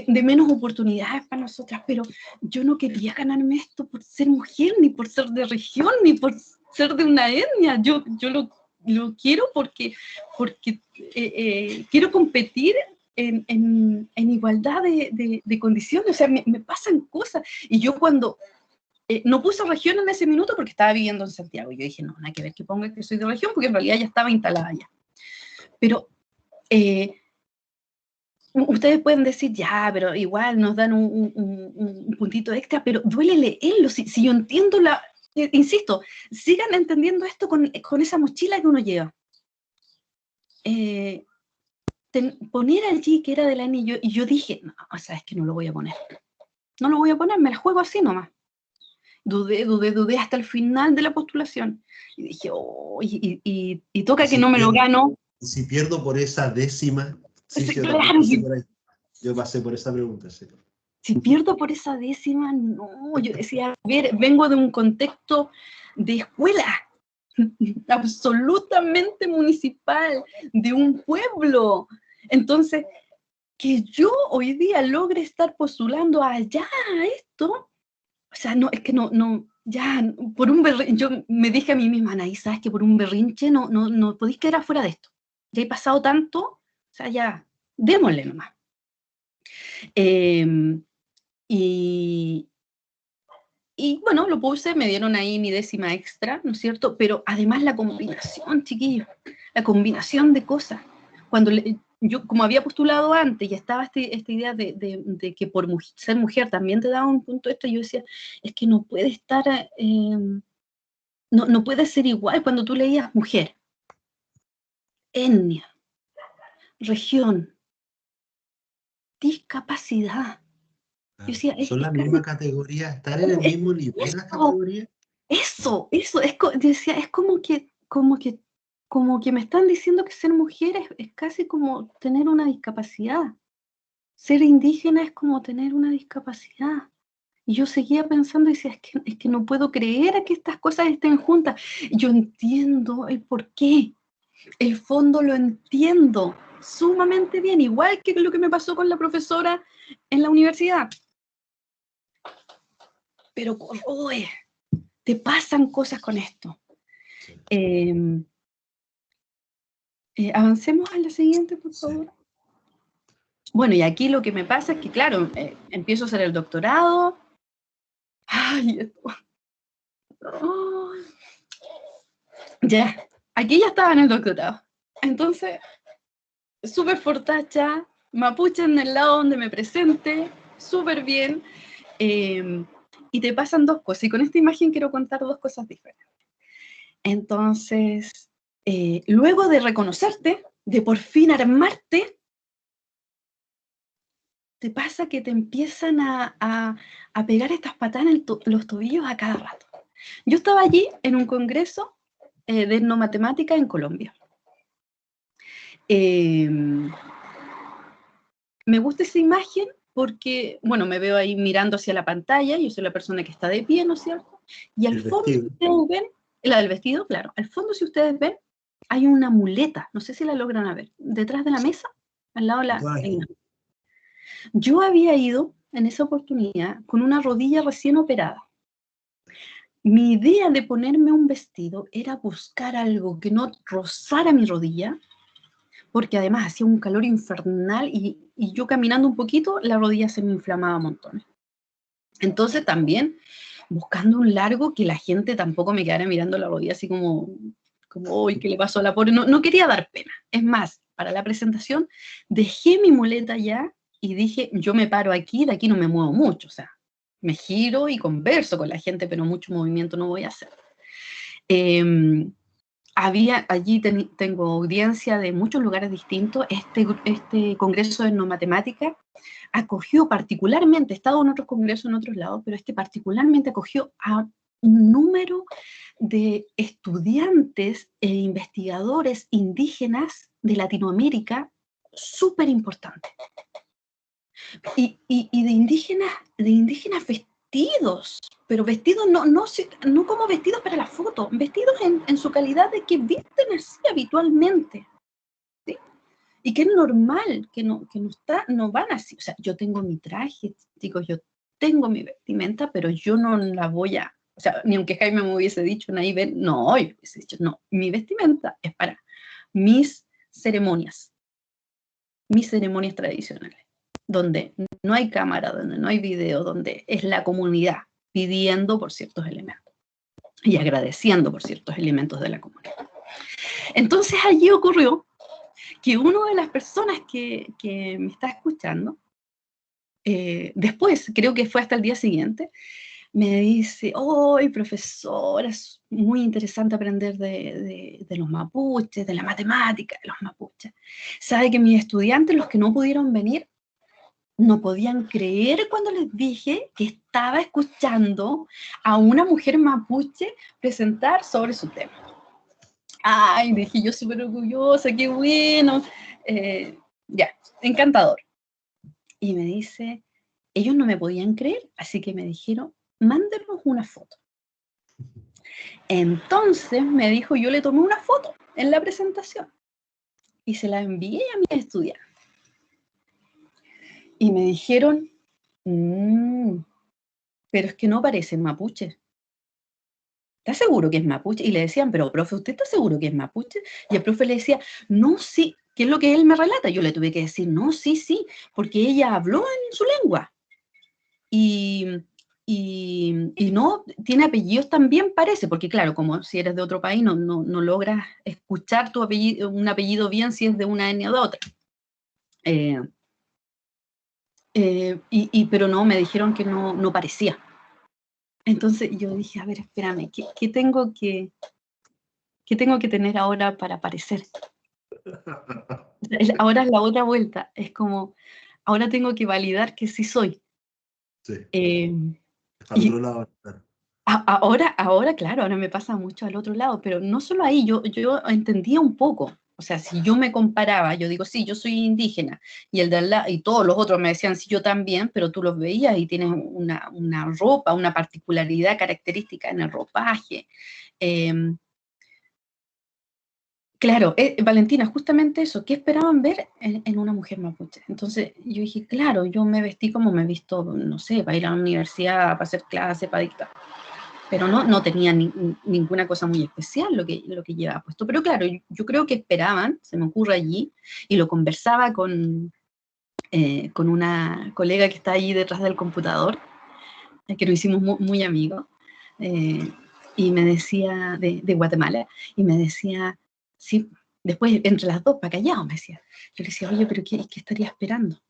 menos oportunidades para nosotras, pero yo no quería ganarme esto por ser mujer, ni por ser de región, ni por ser de una etnia. Yo lo quiero porque quiero competir en igualdad de condiciones. O sea, me pasan cosas. Y yo cuando no puse región en ese minuto porque estaba viviendo en Santiago. Yo dije, no, nada que ver que ponga que soy de región, porque en realidad ya estaba instalada allá. Pero ustedes pueden decir, ya, pero igual nos dan un puntito extra, pero duele leerlo. Si yo entiendo insisto, sigan entendiendo esto con esa mochila que uno lleva. Poner allí que era de la etnia, y yo dije, no, o sea, es que no lo voy a poner. No lo voy a poner, me la juego así nomás. Dudé hasta el final de la postulación. Y dije, oh, y toca que no me lo gano. Si pierdo por esa décima, sí, Sí, yo claro, pasé por ahí. Yo pasé por esa pregunta, sí. Si pierdo por esa décima, no. Yo decía, a ver, vengo de un contexto de escuela, absolutamente municipal, de un pueblo. Entonces, que yo hoy día logre estar postulando allá a esto, o sea, no, es que no, ya, por un berrinche, yo me dije a mí misma, Anaí, ¿sabes que por un berrinche no podéis quedar afuera de esto? Ya he pasado tanto, o sea, ya, démosle nomás. Y bueno, lo puse, me dieron ahí mi décima extra, ¿no es cierto? Pero además la combinación, chiquillos, la combinación de cosas. Cuando yo, como había postulado antes, ya estaba esta idea de que por ser mujer también te daba un punto extra, yo decía, es que no puede estar, no puede ser igual cuando tú leías mujer, etnia, región, discapacidad. Yo decía, ¿Son la misma categoría? ¿Están en el mismo nivel las categorías? Eso, decía, es como que me están diciendo que ser mujer es casi como tener una discapacidad. Ser indígena es como tener una discapacidad. Y yo seguía pensando y decía, es que no puedo creer que estas cosas estén juntas. Y yo entiendo el porqué. El fondo lo entiendo sumamente bien, igual que lo que me pasó con la profesora en la universidad. Pero corroe. Te pasan cosas con esto. Avancemos a la siguiente, por favor. Bueno, y aquí lo que me pasa es que, claro, empiezo a hacer el doctorado. Ay, esto. Oh. Ya, aquí ya estaba en el doctorado. Entonces, súper fortacha, mapuche en el lado donde me presente, súper bien. Y te pasan 2 cosas. Y con esta imagen quiero contar 2 cosas diferentes. Entonces, luego de reconocerte, de por fin armarte, te pasa que te empiezan a pegar estas patadas en los tobillos a cada rato. Yo estaba allí en un congreso de etnomatemática en Colombia. Me gusta esa imagen porque, bueno, me veo ahí mirando hacia la pantalla, yo soy la persona que está de pie, ¿no es cierto? Y al fondo, si ustedes ven, la del vestido, claro, al fondo, si ustedes ven, hay una muleta, no sé si la logran ver, detrás de la mesa, al lado de la... Yo había ido en esa oportunidad con una rodilla recién operada. Mi idea de ponerme un vestido era buscar algo que no rozara mi rodilla, porque además hacía un calor infernal y yo caminando un poquito, la rodilla se me inflamaba montones. Entonces también buscando un largo que la gente tampoco me quedara mirando la rodilla así como uy, ¿qué le pasó a la pobre? No, no quería dar pena. Es más, para la presentación dejé mi muleta ya y dije, yo me paro aquí, de aquí no me muevo mucho, o sea, me giro y converso con la gente, pero mucho movimiento no voy a hacer. Allí tengo audiencia de muchos lugares distintos. Este congreso de etnomatemática acogió particularmente, he estado en otros congresos en otros lados, pero este particularmente acogió a un número de estudiantes e investigadores indígenas de Latinoamérica súper importante. Y de indígenas vestidos, pero vestidos no como vestidos para la foto, vestidos en su calidad de que visten así habitualmente. ¿Sí? Y que es normal, que no van así. O sea, yo tengo mi traje, chicos, yo tengo mi vestimenta, pero yo no la voy a, o sea, ni aunque Jaime me hubiese dicho, no, yo hubiese dicho, no, mi vestimenta es para mis ceremonias tradicionales, donde no hay cámara, donde no hay video, donde es la comunidad pidiendo por ciertos elementos y agradeciendo por ciertos elementos de la comunidad. Entonces allí ocurrió que una de las personas que me está escuchando, después, creo que fue hasta el día siguiente, me dice, ¡ay, profesora, es muy interesante aprender de los mapuches, de la matemática de los mapuches! ¿Sabe que mis estudiantes, los que no pudieron venir, no podían creer cuando les dije que estaba escuchando a una mujer mapuche presentar sobre su tema? Ay, dije yo súper orgullosa, qué bueno. Ya, encantador. Y me dice, ellos no me podían creer, así que me dijeron, mándenos una foto. Entonces me dijo, yo le tomé una foto en la presentación y se la envié a mis estudiantes. Y me dijeron, pero es que no parece mapuche. ¿Está seguro que es mapuche? Y le decían, pero profe, ¿usted está seguro que es mapuche? Y el profe le decía, no, sí, ¿qué es lo que él me relata? Yo le tuve que decir, no, sí, porque ella habló en su lengua. Y no, tiene apellidos también parece, porque claro, como si eres de otro país, no logras escuchar un apellido bien si es de una etnia o de otra. Pero no, me dijeron que no parecía. Entonces yo dije, a ver, espérame, ¿qué tengo que tener ahora para parecer? Ahora es la otra vuelta, es como, ahora tengo que validar que sí soy. Sí. Al otro lado. Ahora, claro, ahora me pasa mucho al otro lado, pero no solo ahí, yo entendía un poco. O sea, si yo me comparaba, yo digo, sí, yo soy indígena, y el de al lado, y todos los otros me decían, sí, yo también, pero tú los veías y tienes una ropa, una particularidad característica en el ropaje. Claro, Valentina, justamente eso, ¿qué esperaban ver en una mujer mapuche? Entonces yo dije, claro, yo me vestí como me he visto, no sé, para ir a la universidad, para hacer clase, para dictar. Pero no tenía ninguna cosa muy especial lo que llevaba puesto. Pero claro, yo creo que esperaban, se me ocurre allí, y lo conversaba con una colega que está allí detrás del computador, que nos hicimos muy amigos, y me decía, de Guatemala, y me decía, sí, después entre las dos, para callado, me decía. Yo le decía, oye, pero ¿qué estaría esperando?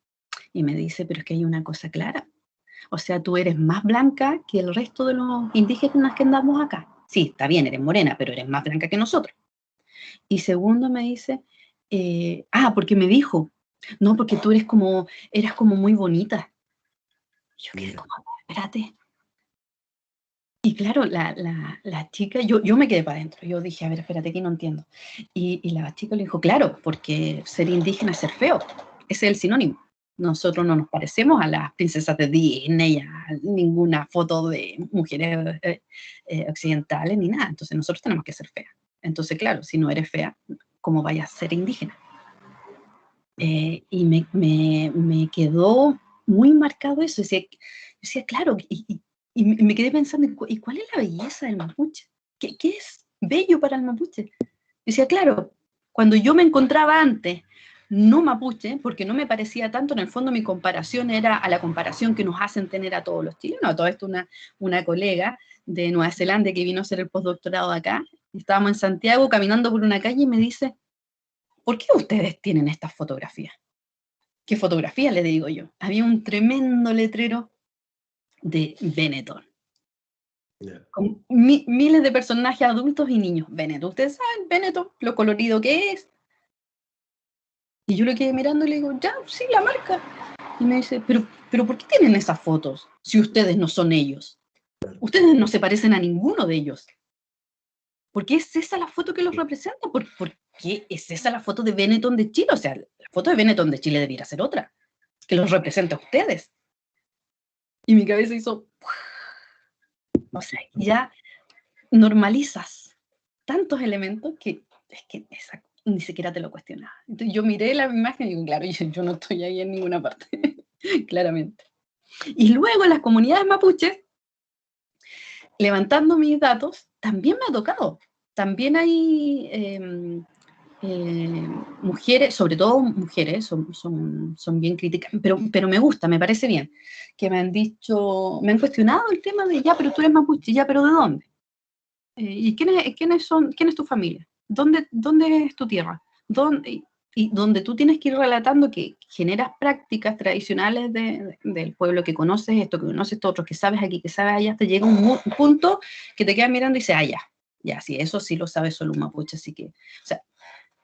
Y me dice, pero es que hay una cosa clara. O sea, tú eres más blanca que el resto de los indígenas que andamos acá. Sí, está bien, eres morena, pero eres más blanca que nosotros. Y segundo me dice, porque me dijo, no, porque tú eras como muy bonita. Yo quedé como, espérate. Y claro, la chica, yo me quedé para adentro. Yo dije, a ver, espérate, que no entiendo. Y la chica le dijo, claro, porque ser indígena es ser feo. Ese es el sinónimo. Nosotros no nos parecemos a las princesas de Disney, a ninguna foto de mujeres occidentales, ni nada. Entonces nosotros tenemos que ser feas. Entonces, claro, si no eres fea, ¿cómo vayas a ser indígena? Y me quedó muy marcado eso. Decía, claro, y me quedé pensando, ¿y cuál es la belleza del mapuche? ¿Qué es bello para el mapuche? Decía, claro, cuando yo me encontraba antes no mapuche, porque no me parecía tanto, en el fondo mi comparación era a la comparación que nos hacen tener a todos los chilenos. Todo esto una colega de Nueva Zelanda que vino a hacer el postdoctorado acá, estábamos en Santiago caminando por una calle y me dice, ¿por qué ustedes tienen estas fotografías? ¿Qué fotografía? Le digo yo. Había un tremendo letrero de Benetton. Yeah. Con miles de personajes adultos y niños. Benetton, ustedes saben, Benetton, lo colorido que es. Y yo lo quedé mirando y le digo, ya, sí, la marca. Y me dice, pero ¿por qué tienen esas fotos si ustedes no son ellos? Ustedes no se parecen a ninguno de ellos. ¿Por qué es esa la foto que los representa? ¿Por qué es esa la foto de Benetton de Chile? O sea, la foto de Benetton de Chile debiera ser otra, que los representa a ustedes. Y mi cabeza hizo, o sea, ya normalizas tantos elementos que es que ni siquiera te lo cuestionaba. Entonces yo miré la imagen y digo, claro, yo no estoy ahí en ninguna parte, claramente. Y luego en las comunidades mapuches, levantando mis datos, también me ha tocado. También hay mujeres, sobre todo mujeres, son bien críticas, pero me gusta, me parece bien, que me han dicho, me han cuestionado el tema de, ya, pero tú eres mapuche, ya, pero ¿de dónde? ¿Y quién es tu familia? ¿Dónde es tu tierra? Y donde tú tienes que ir relatando que generas prácticas tradicionales del pueblo, que conoces esto, que conoces esto otro, que sabes aquí, que sabes allá, te llega un punto que te quedas mirando y dices, ya, sí, eso sí lo sabe solo un mapuche, así que, o sea,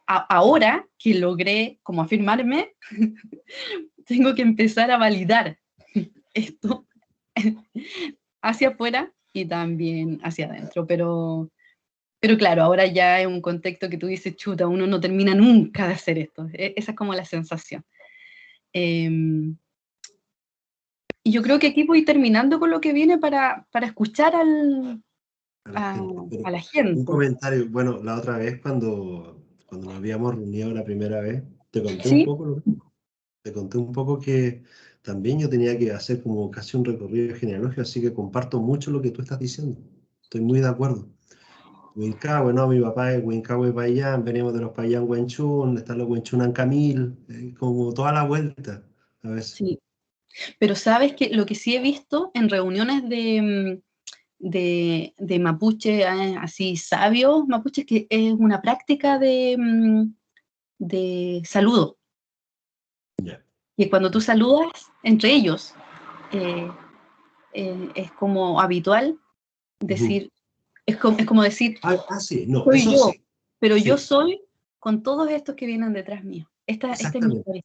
ahora que logré como afirmarme, tengo que empezar a validar esto hacia afuera y también hacia adentro, pero claro, ahora ya es un contexto que tú dices, chuta, uno no termina nunca de hacer esto. Esa es como la sensación. Y yo creo que aquí voy terminando con lo que viene para escuchar a la gente. Un comentario, bueno, la otra vez cuando nos habíamos reunido la primera vez, te conté ¿Sí? un poco que también yo tenía que hacer como casi un recorrido genealógico, así que comparto mucho lo que tú estás diciendo. Estoy muy de acuerdo. Huincahue, no, mi papá es Huincahue Payán, venimos de los Payán Huenchún, están los Huenchún Ancamil, como toda la vuelta, a veces. Sí, pero sabes que lo que sí he visto en reuniones de mapuche, así sabios mapuches, que es una práctica de saludo. Yeah. Y cuando tú saludas entre ellos, es como habitual decir, es como decir, Sí, no, soy eso yo, sí. pero Sí. yo soy con todos estos que vienen detrás mío. Esta es mi historia.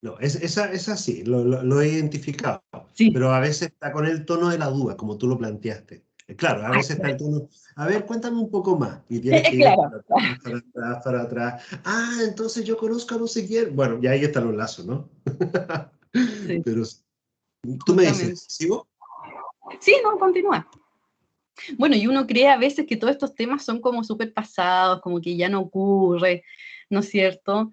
No, esa sí, lo he identificado, Sí. pero a veces está con el tono de la duda, como tú lo planteaste. Claro, a veces está el tono, a ver, cuéntame un poco más, y tienes que ir Claro. para atrás. Ah, entonces yo conozco a no sé quién. Bueno, ya ahí están los lazos, ¿no? Sí, Pero tú me justamente. dices, ¿sigo? Sí, no, continúa. Bueno, y uno cree a veces que todos estos temas son como súper pasados, como que ya no ocurre, ¿no es cierto?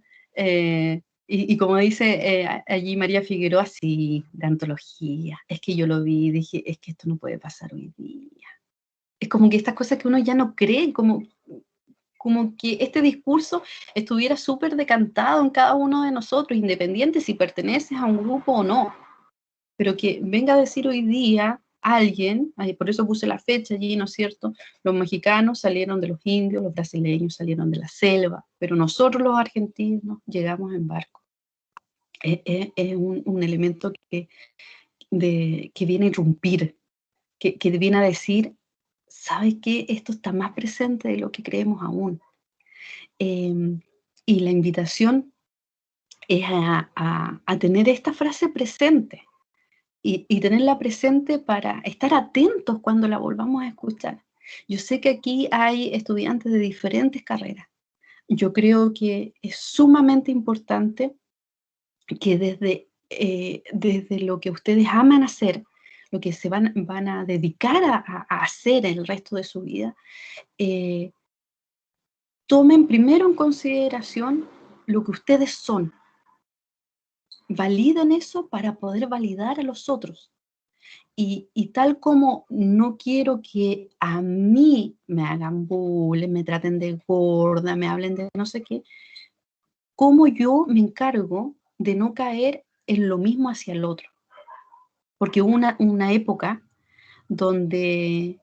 Y como dice allí María Figueroa, sí, de antología, es que yo lo vi y dije, es que esto no puede pasar hoy día. Es como que estas cosas que uno ya no cree, como que este discurso estuviera súper decantado en cada uno de nosotros, independiente si perteneces a un grupo o no. Pero que venga a decir hoy día alguien, por eso puse la fecha allí, ¿no es cierto? Los mexicanos salieron de los indios, los brasileños salieron de la selva, pero nosotros los argentinos llegamos en barco. Es un elemento que viene a irrumpir, que viene a decir, ¿sabes qué? Esto está más presente de lo que creemos aún. Y la invitación es a tener esta frase presente. Y tenerla presente para estar atentos cuando la volvamos a escuchar. Yo sé que aquí hay estudiantes de diferentes carreras. Yo creo que es sumamente importante que desde lo que ustedes aman hacer, lo que se van a dedicar a hacer el resto de su vida, tomen primero en consideración lo que ustedes son. Validen eso para poder validar a los otros. Y tal como no quiero que a mí me hagan bullying, me traten de gorda, me hablen de no sé qué, cómo yo me encargo de no caer en lo mismo hacia el otro. Porque hubo una época donde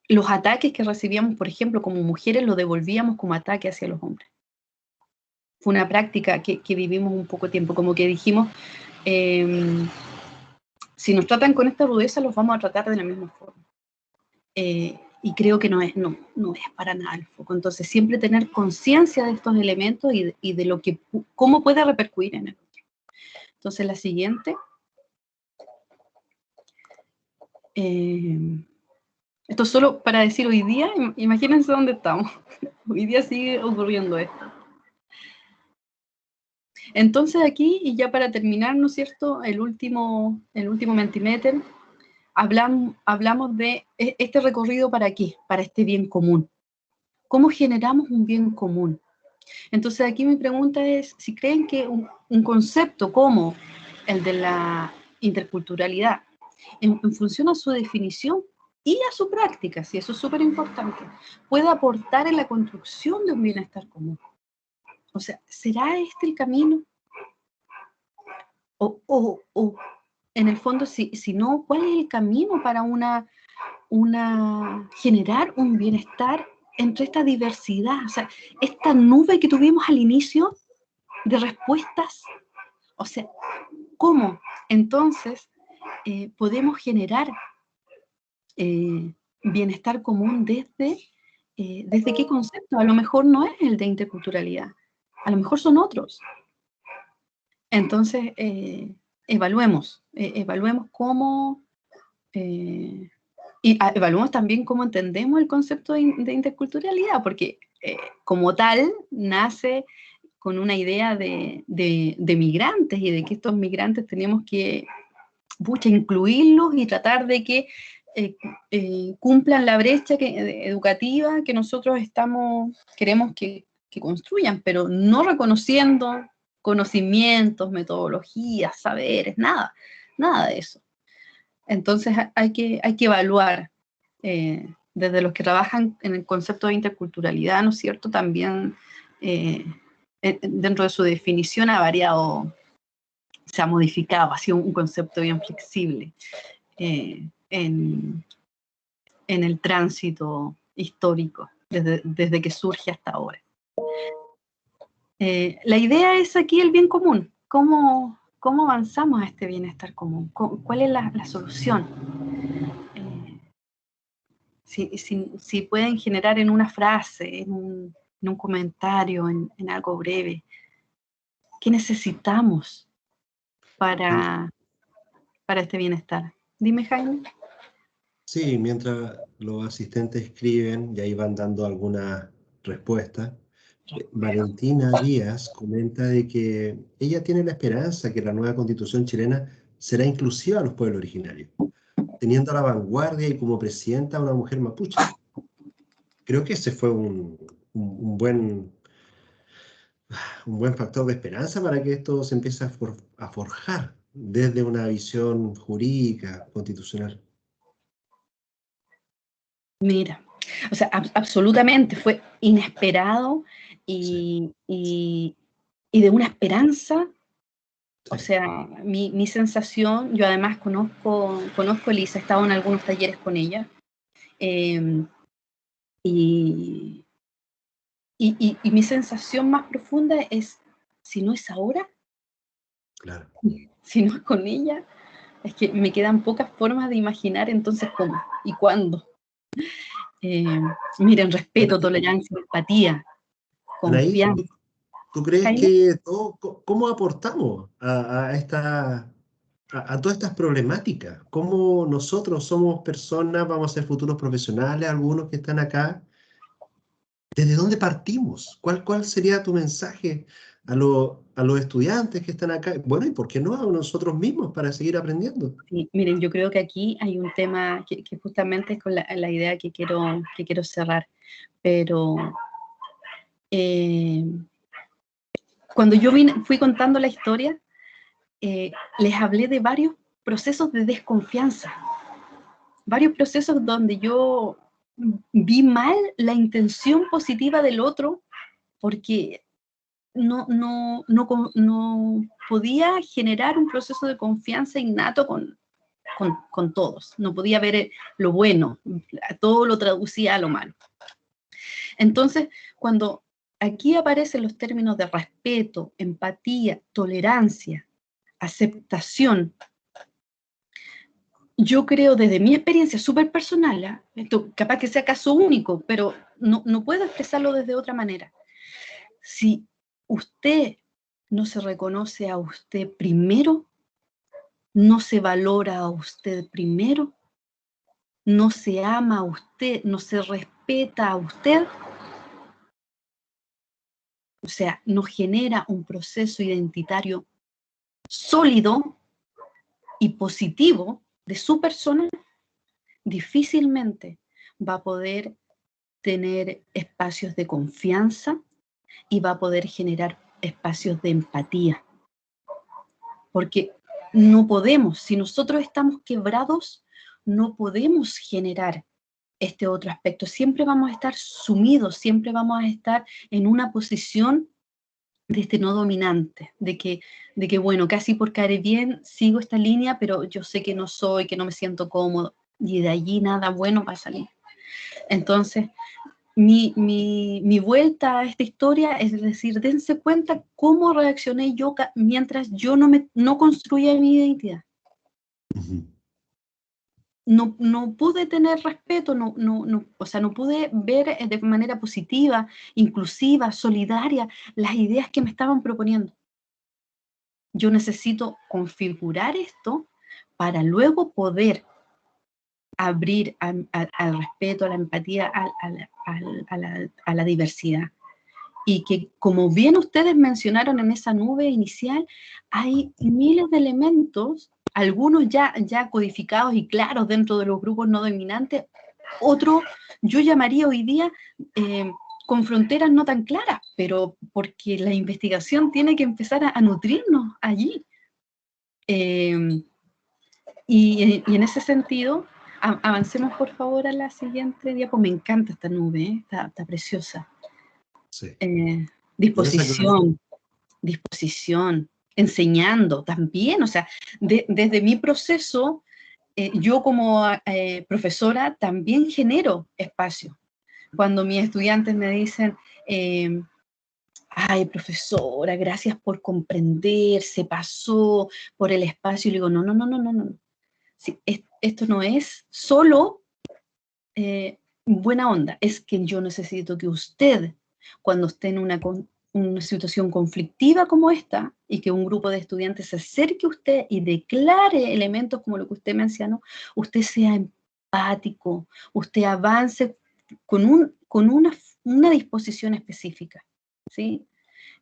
los ataques que recibíamos, por ejemplo, como mujeres, los devolvíamos como ataque hacia los hombres. Fue una práctica que vivimos un poco tiempo, como que dijimos, si nos tratan con esta rudeza, los vamos a tratar de la misma forma. Y creo que no es para nada el foco. Entonces, siempre tener conciencia de estos elementos y de lo que, cómo puede repercutir en el otro. Entonces, la siguiente. Esto es solo para decir hoy día, imagínense dónde estamos. Hoy día sigue ocurriendo esto. Entonces aquí, y ya para terminar, ¿no es cierto?, el último Mentimeter, hablamos de este recorrido ¿para qué? Para este bien común. ¿Cómo generamos un bien común? Entonces aquí mi pregunta es, si creen que un concepto como el de la interculturalidad, en función a su definición y a su práctica, si eso es súper importante, puede aportar en la construcción de un bienestar común. O sea, ¿será este el camino? O en el fondo, si no, ¿cuál es el camino para generar un bienestar entre esta diversidad? O sea, esta nube que tuvimos al inicio de respuestas, o sea, ¿cómo entonces podemos generar bienestar común desde qué concepto? A lo mejor no es el de interculturalidad, a lo mejor son otros. Entonces, evaluemos cómo, y evaluemos también cómo entendemos el concepto de interculturalidad, porque como tal nace con una idea de migrantes y de que estos migrantes tenemos que incluirlos y tratar de que cumplan la brecha educativa que nosotros queremos que construyan, pero no reconociendo conocimientos, metodologías, saberes, nada de eso. Entonces hay que evaluar desde los que trabajan en el concepto de interculturalidad, ¿no es cierto? También dentro de su definición ha variado, se ha modificado, ha sido un concepto bien flexible en el tránsito histórico, desde que surge hasta ahora. La idea es aquí el bien común. ¿Cómo avanzamos a este bienestar común? ¿Cuál es la solución? Si pueden generar en una frase, en un comentario, en algo breve, ¿qué necesitamos para este bienestar? Dime, Jaime. Sí, mientras los asistentes escriben y ahí van dando algunas respuestas, Valentina Díaz comenta de que ella tiene la esperanza que la nueva constitución chilena será inclusiva a los pueblos originarios, teniendo a la vanguardia y como presidenta a una mujer mapuche. Creo que ese fue un buen factor de esperanza para que esto se empiece a forjar desde una visión jurídica, constitucional. Mira, o sea, absolutamente fue inesperado y de una esperanza. O sea, mi sensación, yo además conozco a Elisa, he estado en algunos talleres con ella, y mi sensación más profunda es, si no es ahora, claro, si no es con ella, es que me quedan pocas formas de imaginar entonces cómo y cuándo. Miren, respeto, tolerancia, empatía, confianza. ¿Tú crees ¿Jaime? que cómo aportamos a todas estas problemáticas? ¿Cómo nosotros somos personas, vamos a ser futuros profesionales, algunos que están acá? ¿Desde dónde partimos? ¿Cuál sería tu mensaje a los estudiantes que están acá? Bueno, ¿y por qué no a nosotros mismos para seguir aprendiendo? Sí, miren, yo creo que aquí hay un tema que justamente es con la idea que quiero cerrar, pero cuando yo fui contando la historia, les hablé de varios procesos de desconfianza, varios procesos donde yo vi mal la intención positiva del otro, porque no podía generar un proceso de confianza innato con todos. No podía ver lo bueno, todo lo traducía a lo malo. Entonces, cuando aquí aparecen los términos de respeto, empatía, tolerancia, aceptación, yo creo desde mi experiencia súper personal, esto capaz que sea caso único, pero no puedo expresarlo desde otra manera. Si usted no se reconoce a usted primero, no se valora a usted primero, no se ama a usted, no se respeta a usted, o sea, no genera un proceso identitario sólido y positivo de su persona, difícilmente va a poder tener espacios de confianza y va a poder generar espacios de empatía. Porque no podemos, si nosotros estamos quebrados, no podemos generar este otro aspecto. Siempre vamos a estar sumidos, siempre vamos a estar en una posición de este no dominante, de que bueno, casi por caer bien sigo esta línea, pero yo sé que no soy, que no me siento cómodo, y de allí nada bueno va a salir. Entonces, mi vuelta a esta historia es decir, dense cuenta cómo reaccioné yo mientras yo no construía mi identidad. No pude tener respeto, o sea, no pude ver de manera positiva, inclusiva, solidaria, las ideas que me estaban proponiendo. Yo necesito configurar esto para luego poder abrir al respeto, a la empatía, a la diversidad. Y que, como bien ustedes mencionaron en esa nube inicial, hay miles de elementos, algunos ya codificados y claros dentro de los grupos no dominantes, otros yo llamaría hoy día con fronteras no tan claras, pero porque la investigación tiene que empezar a nutrirnos allí. Y en ese sentido, avancemos por favor a la siguiente diapo. Me encanta esta nube, está preciosa. Sí. Disposición, enseñando también, o sea, desde mi proceso, yo como profesora también genero espacio. Cuando mis estudiantes me dicen, ay, profesora, gracias por comprender, se pasó por el espacio, y le digo, no. Sí, esto no es solo buena onda, es que yo necesito que usted, cuando esté en una situación conflictiva como esta, y que un grupo de estudiantes se acerque a usted y declare elementos como lo que usted mencionó, usted sea empático, usted avance con una disposición específica, ¿sí?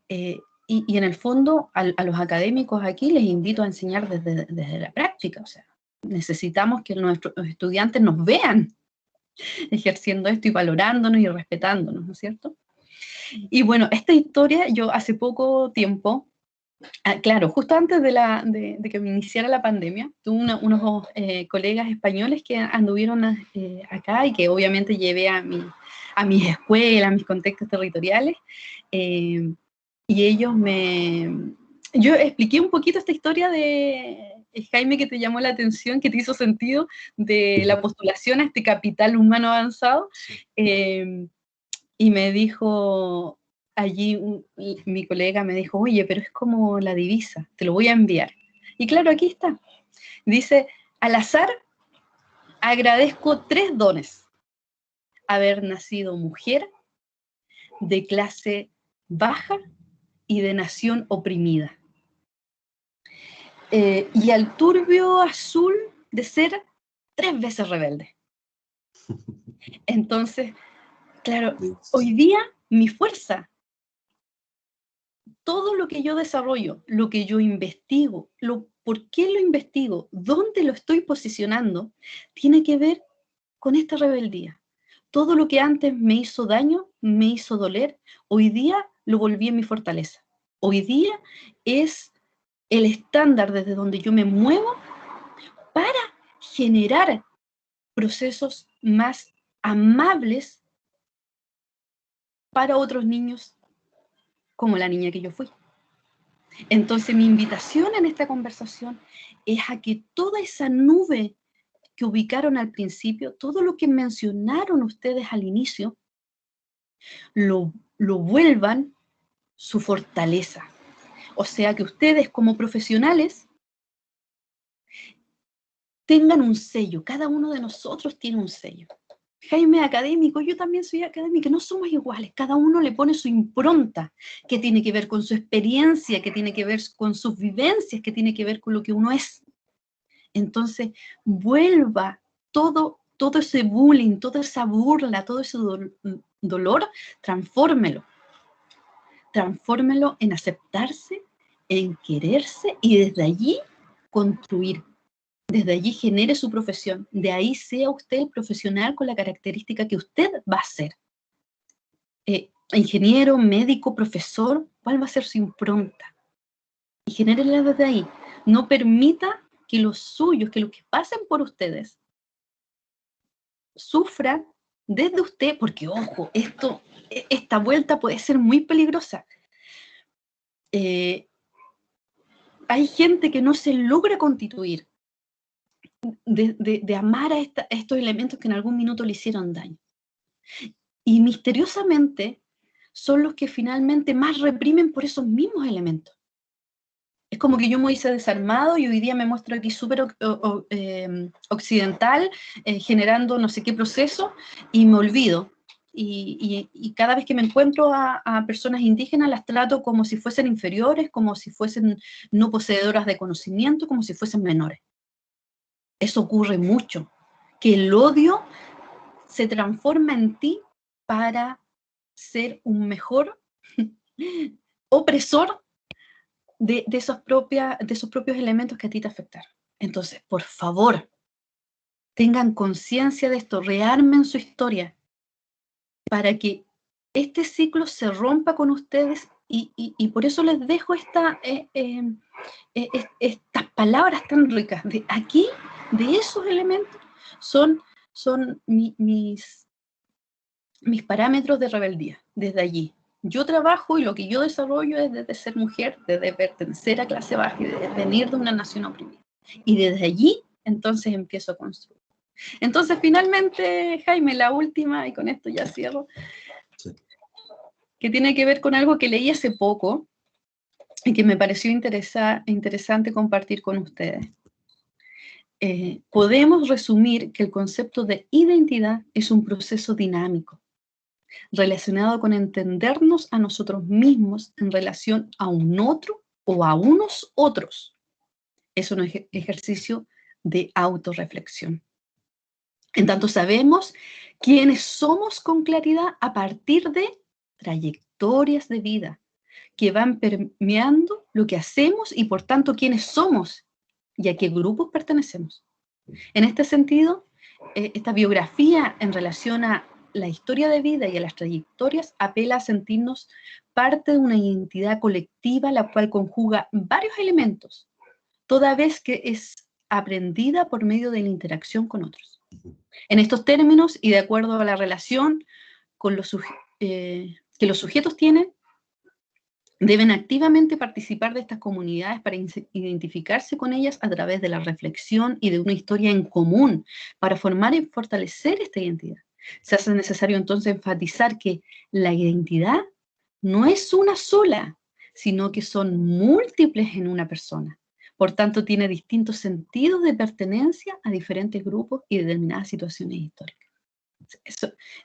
Y en el fondo, a los académicos aquí les invito a enseñar desde la práctica, o sea, necesitamos que nuestros estudiantes nos vean ejerciendo esto y valorándonos y respetándonos, ¿no es cierto? Y bueno, esta historia, yo hace poco tiempo, claro, justo antes de que me iniciara la pandemia, tuve unos colegas españoles que anduvieron acá y que obviamente llevé a mis escuelas, a mis contextos territoriales, y ellos yo expliqué un poquito esta historia de Jaime, que te llamó la atención, que te hizo sentido, de la postulación a este capital humano avanzado, y me dijo, allí mi colega me dijo, oye, pero es como la divisa, te lo voy a enviar. Y claro, aquí está. Dice, al azar, agradezco 3 dones. Haber nacido mujer, de clase baja y de nación oprimida. Y al turbio azul de ser 3 veces rebelde. Entonces, claro, hoy día mi fuerza, todo lo que yo desarrollo, lo que yo investigo, por qué lo investigo, dónde lo estoy posicionando, tiene que ver con esta rebeldía. Todo lo que antes me hizo daño, me hizo doler, hoy día lo volví en mi fortaleza. Hoy día es el estándar desde donde yo me muevo para generar procesos más amables para otros niños como la niña que yo fui. Entonces mi invitación en esta conversación es a que toda esa nube que ubicaron al principio, todo lo que mencionaron ustedes al inicio, lo vuelvan su fortaleza. O sea, que ustedes como profesionales tengan un sello. Cada uno de nosotros tiene un sello. Jaime es académico, yo también soy académica, no somos iguales. Cada uno le pone su impronta, que tiene que ver con su experiencia, que tiene que ver con sus vivencias, que tiene que ver con lo que uno es. Entonces, vuelva todo ese bullying, toda esa burla, todo ese dolor, transfórmelo. Transfórmelo en aceptarse, en quererse y desde allí construir. Desde allí genere su profesión. De ahí sea usted el profesional con la característica que usted va a ser. Ingeniero, médico, profesor, ¿cuál va a ser su impronta? Y genérela desde ahí. No permita que los suyos, que los que pasen por ustedes, sufran desde usted, porque ojo, esta vuelta puede ser muy peligrosa. Hay gente que no se logra constituir de amar a estos elementos que en algún minuto le hicieron daño. Y misteriosamente son los que finalmente más reprimen por esos mismos elementos. Es como que yo me hubiese desarmado y hoy día me muestro aquí súper occidental, generando no sé qué proceso, y me olvido. Y cada vez que me encuentro a personas indígenas las trato como si fuesen inferiores, como si fuesen no poseedoras de conocimiento, como si fuesen menores. Eso ocurre mucho, que el odio se transforma en ti para ser un mejor opresor de esos propios elementos que a ti te afectaron. Entonces, por favor, tengan conciencia de esto, rearmen su historia para que este ciclo se rompa con ustedes y por eso les dejo estas palabras tan ricas. De aquí, de esos elementos, son mis parámetros de rebeldía, desde allí. Yo trabajo y lo que yo desarrollo es desde ser mujer, desde pertenecer a clase baja y desde venir de una nación oprimida. Y desde allí, entonces, empiezo a construir. Entonces, finalmente, Jaime, la última, y con esto ya cierro, sí, que tiene que ver con algo que leí hace poco y que me pareció interesante compartir con ustedes. Podemos resumir que el concepto de identidad es un proceso dinámico, relacionado con entendernos a nosotros mismos en relación a un otro o a unos otros. Es un ejercicio de autorreflexión. En tanto sabemos quiénes somos con claridad a partir de trayectorias de vida que van permeando lo que hacemos y por tanto quiénes somos y a qué grupos pertenecemos. En este sentido, esta biografía en relación a la historia de vida y a las trayectorias apela a sentirnos parte de una identidad colectiva, la cual conjuga varios elementos, toda vez que es aprendida por medio de la interacción con otros. En estos términos, y de acuerdo a la relación con que los sujetos tienen, deben activamente participar de estas comunidades para identificarse con ellas a través de la reflexión y de una historia en común para formar y fortalecer esta identidad. Se hace necesario entonces enfatizar que la identidad no es una sola, sino que son múltiples en una persona. Por tanto, tiene distintos sentidos de pertenencia a diferentes grupos y determinadas situaciones históricas.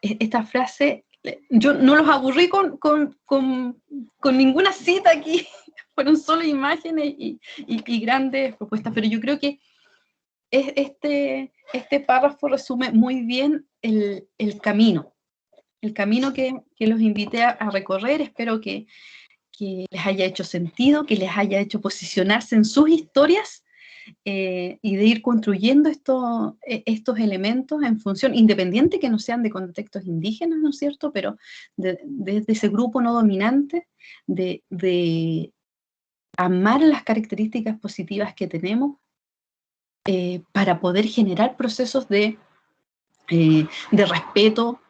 Esta frase, yo no los aburrí con ninguna cita aquí, fueron solo imágenes y grandes propuestas, pero yo creo que este párrafo resume muy bien el camino que los invité a recorrer. Espero que les haya hecho sentido, que les haya hecho posicionarse en sus historias y de ir construyendo estos elementos en función, independiente que no sean de contextos indígenas, ¿no es cierto?, pero desde ese grupo no dominante, de amar las características positivas que tenemos para poder generar procesos de respeto,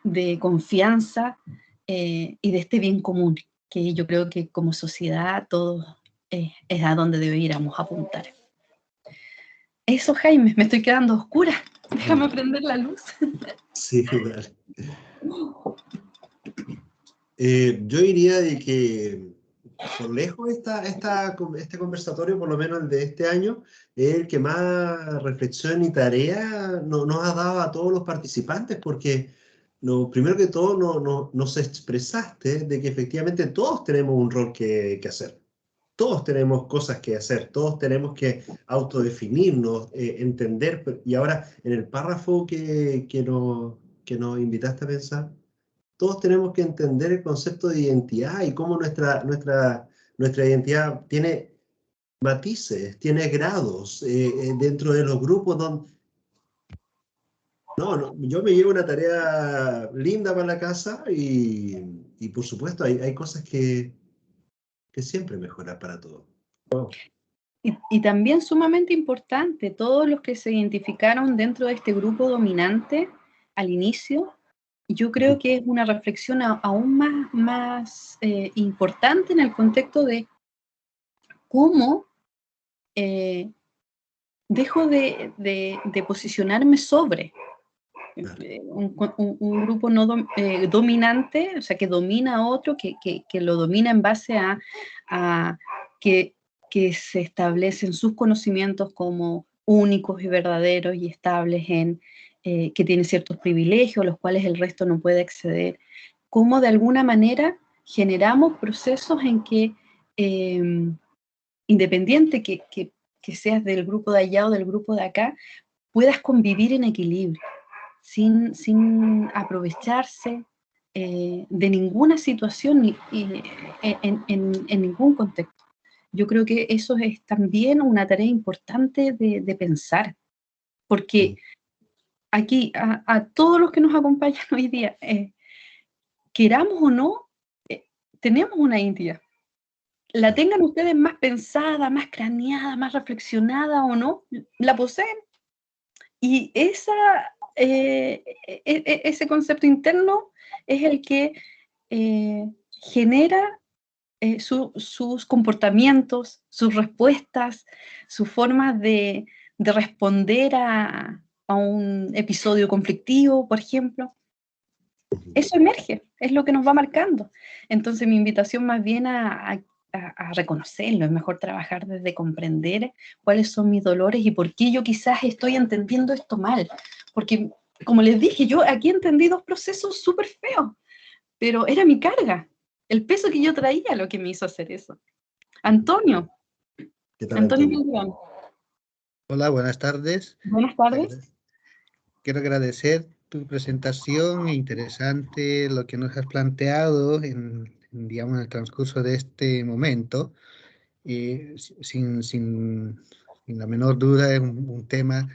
de confianza y de este bien común, que yo creo que como sociedad todos es a donde deberíamos apuntar. Eso, Jaime, me estoy quedando oscura. Déjame prender la luz. Sí, dale. Yo diría de que por lejos este conversatorio, por lo menos el de este año, es el que más reflexión y tarea nos ha dado a todos los participantes, porque primero que todo nos expresaste de que efectivamente todos tenemos un rol que hacer. Todos tenemos cosas que hacer, todos tenemos que autodefinirnos, entender. Y ahora, en el párrafo que nos invitaste a pensar, todos tenemos que entender el concepto de identidad y cómo nuestra identidad tiene matices, tiene grados dentro de los grupos donde... No, yo me llevo una tarea linda para la casa y por supuesto hay cosas que siempre mejorar para todos. Y también sumamente importante, todos los que se identificaron dentro de este grupo dominante al inicio, yo creo que es una reflexión aún más importante en el contexto de cómo dejo de posicionarme sobre un grupo no dominante, o sea, que domina a otro, que lo domina en base a que se establecen sus conocimientos como únicos y verdaderos y estables que tienen ciertos privilegios, a los cuales el resto no puede acceder. Cómo de alguna manera generamos procesos en que, independiente que seas del grupo de allá o del grupo de acá, puedas convivir en equilibrio, sin aprovecharse de ninguna situación en ningún contexto. Yo creo que eso es también una tarea importante de pensar, porque aquí a todos los que nos acompañan hoy día, queramos o no, tenemos una identidad. La tengan ustedes más pensada, más craneada, más reflexionada o no, la poseen. Y ese concepto interno es el que genera sus comportamientos, sus respuestas, sus formas de responder a un episodio conflictivo, por ejemplo. Eso emerge, es lo que nos va marcando. Entonces mi invitación más bien a reconocerlo, es mejor trabajar desde comprender cuáles son mis dolores y por qué yo quizás estoy entendiendo esto mal. Porque, como les dije, yo aquí entendí 2 procesos súper feos, pero era mi carga, el peso que yo traía lo que me hizo hacer eso. Antonio. ¿Qué tal, Antonio Antonio? Miguel. Hola, buenas tardes. Buenas tardes. Quiero agradecer tu presentación, interesante lo que nos has planteado digamos, en el transcurso de este momento. Sin la menor duda es un tema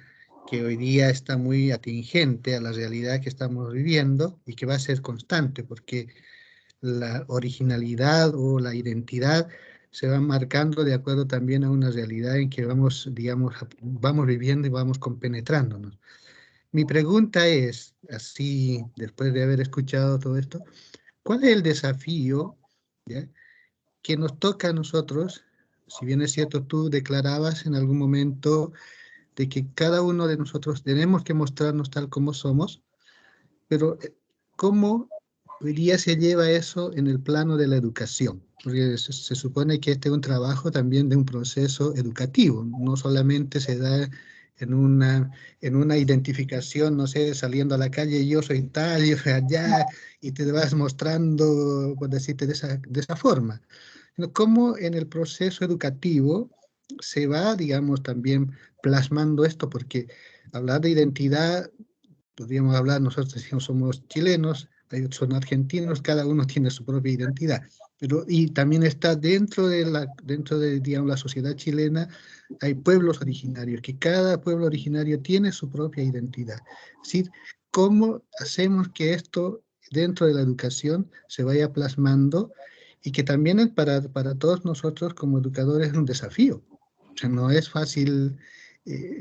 que hoy día está muy atingente a la realidad que estamos viviendo y que va a ser constante porque la originalidad o la identidad se va marcando de acuerdo también a una realidad en que vamos, digamos, vamos viviendo y vamos compenetrándonos. Mi pregunta es, así, después de haber escuchado todo esto, ¿cuál es el desafío, ¿ya?, que nos toca a nosotros? Si bien es cierto, tú declarabas en algún momento de que cada uno de nosotros tenemos que mostrarnos tal como somos, pero ¿cómo hoy día se lleva eso en el plano de la educación? Porque se supone que este es un trabajo también de un proceso educativo, no solamente se da en una identificación, no sé, saliendo a la calle, yo soy tal, yo soy allá, y te vas mostrando, por decirte, de esa forma. ¿Cómo en el proceso educativo se va, digamos, también plasmando esto? Porque hablar de identidad, podríamos hablar, nosotros decimos somos chilenos, son argentinos, cada uno tiene su propia identidad, pero y también está dentro de digamos, la sociedad chilena, hay pueblos originarios, que cada pueblo originario tiene su propia identidad. Es decir, ¿cómo hacemos que esto dentro de la educación se vaya plasmando y que también para todos nosotros como educadores es un desafío? O sea, no es fácil,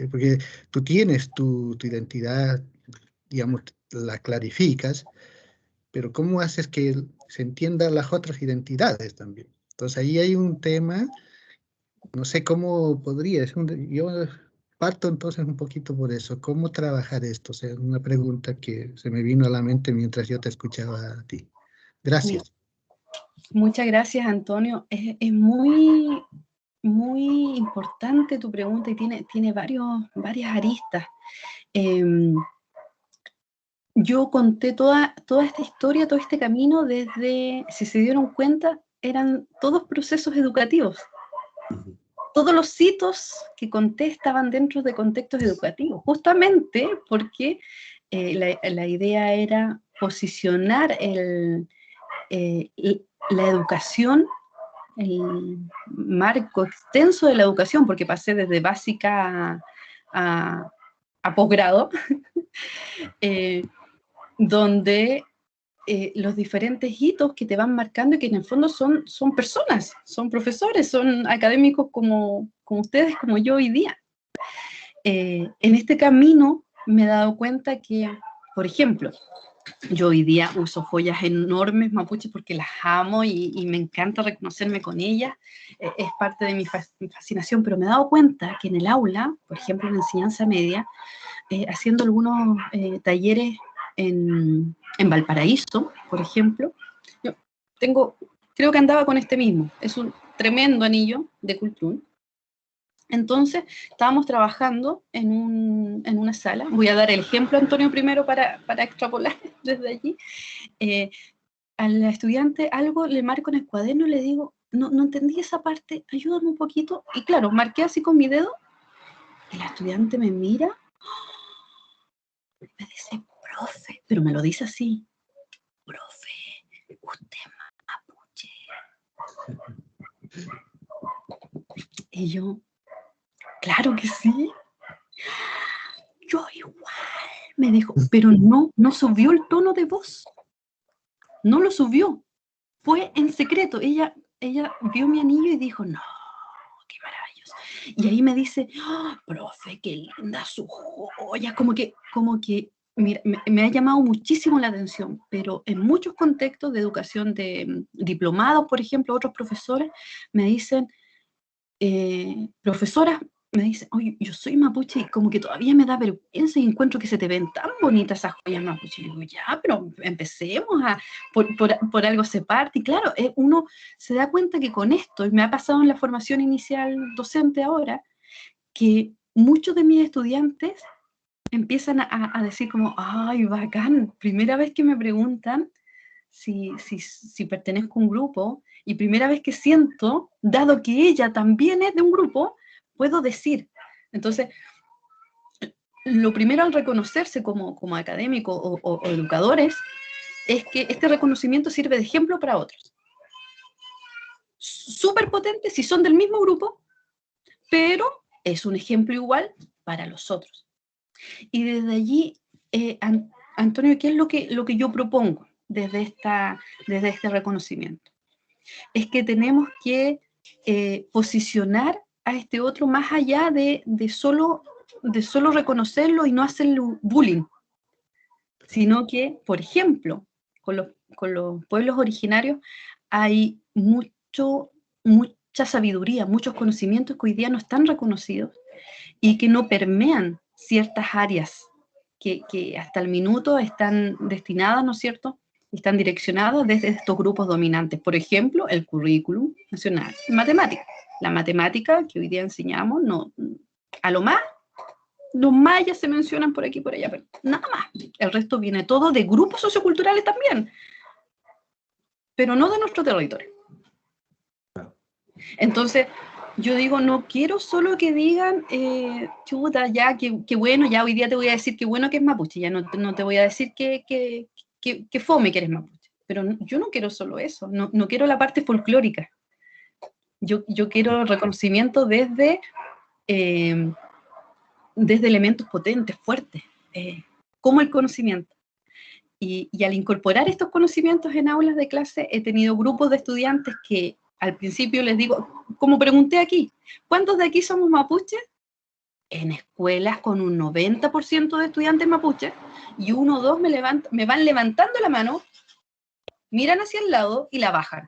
porque tú tienes tu identidad, digamos, la clarificas, pero ¿cómo haces que se entiendan las otras identidades también. Entonces ahí hay un tema, no sé cómo podría, yo parto entonces un poquito por eso, ¿cómo trabajar esto? O sea, una pregunta que se me vino a la mente mientras yo te escuchaba a ti. Gracias. Muchas gracias, Antonio. Es muy, muy importante tu pregunta y tiene varias aristas. Yo conté toda esta historia, todo este camino desde, si se dieron cuenta, eran todos procesos educativos. Todos los hitos que conté estaban dentro de contextos educativos, justamente porque la idea era posicionar la educación, el marco extenso de la educación, porque pasé desde básica a posgrado, donde los diferentes hitos que te van marcando y que en el fondo son personas, son profesores, son académicos como ustedes, como yo hoy día. En este camino me he dado cuenta que, por ejemplo, yo hoy día uso joyas enormes mapuches porque las amo y me encanta reconocerme con ellas, es parte de mi fascinación, pero me he dado cuenta que en el aula, por ejemplo en la enseñanza media, haciendo algunos talleres en Valparaíso, por ejemplo, yo creo que andaba con este mismo, es un tremendo anillo de Cultrún. Entonces, estábamos trabajando en una sala, voy a dar el ejemplo, Antonio, primero para extrapolar desde allí. Al estudiante algo le marco en el cuaderno, le digo, no entendí esa parte, ayúdame un poquito, y claro, marqué así con mi dedo, y la estudiante me mira, me dice, profe, pero me lo dice así, profe, usted es mapuche. Y yo, claro que sí. Yo igual, me dijo, pero no subió el tono de voz. No lo subió. Fue en secreto. Ella vio mi anillo y dijo, no, qué maravilloso. Y ahí me dice, oh, profe, qué linda su joya. Como que mira, me ha llamado muchísimo la atención, pero en muchos contextos de educación de diplomados, por ejemplo, otros profesores me dicen, profesoras, me dicen, oye, yo soy mapuche y como que todavía me da vergüenza y encuentro que se te ven tan bonitas esas joyas mapuche. Y digo, ya, pero empecemos por algo se parte. Y claro, uno se da cuenta que con esto, y me ha pasado en la formación inicial docente ahora, que muchos de mis estudiantes empiezan a decir como, ay, bacán, primera vez que me preguntan si pertenezco a un grupo, y primera vez que siento, dado que ella también es de un grupo, puedo decir. Entonces, lo primero al reconocerse como académico o educadores, es que este reconocimiento sirve de ejemplo para otros. Súper potente si son del mismo grupo, pero es un ejemplo igual para los otros. Y desde allí, Antonio, ¿qué es lo que yo propongo desde este reconocimiento? Es que tenemos que posicionar a este otro más allá de solo reconocerlo y no hacerle bullying, sino que, por ejemplo, con los pueblos originarios hay mucha sabiduría, muchos conocimientos que hoy día no están reconocidos y que no permean ciertas áreas que hasta el minuto están destinadas, ¿no es cierto?, están direccionadas desde estos grupos dominantes. Por ejemplo, el currículum nacional en matemática. La matemática que hoy día enseñamos, no, a lo más, los mayas se mencionan por aquí y por allá, pero nada más. El resto viene todo de grupos socioculturales también, pero no de nuestro territorio. Entonces, yo digo, no quiero solo que digan, chuta, ya, que bueno, ya hoy día te voy a decir que bueno que es mapuche, ya no te voy a decir que fome que eres mapuche, pero yo no quiero solo eso, no quiero la parte folclórica, yo quiero reconocimiento desde elementos potentes, fuertes, como el conocimiento. Y al incorporar estos conocimientos en aulas de clase, he tenido grupos de estudiantes que al principio les digo, como pregunté aquí, ¿cuántos de aquí somos mapuches? En escuelas con un 90% de estudiantes mapuches, y 1 o 2 me van levantando la mano, miran hacia el lado y la bajan.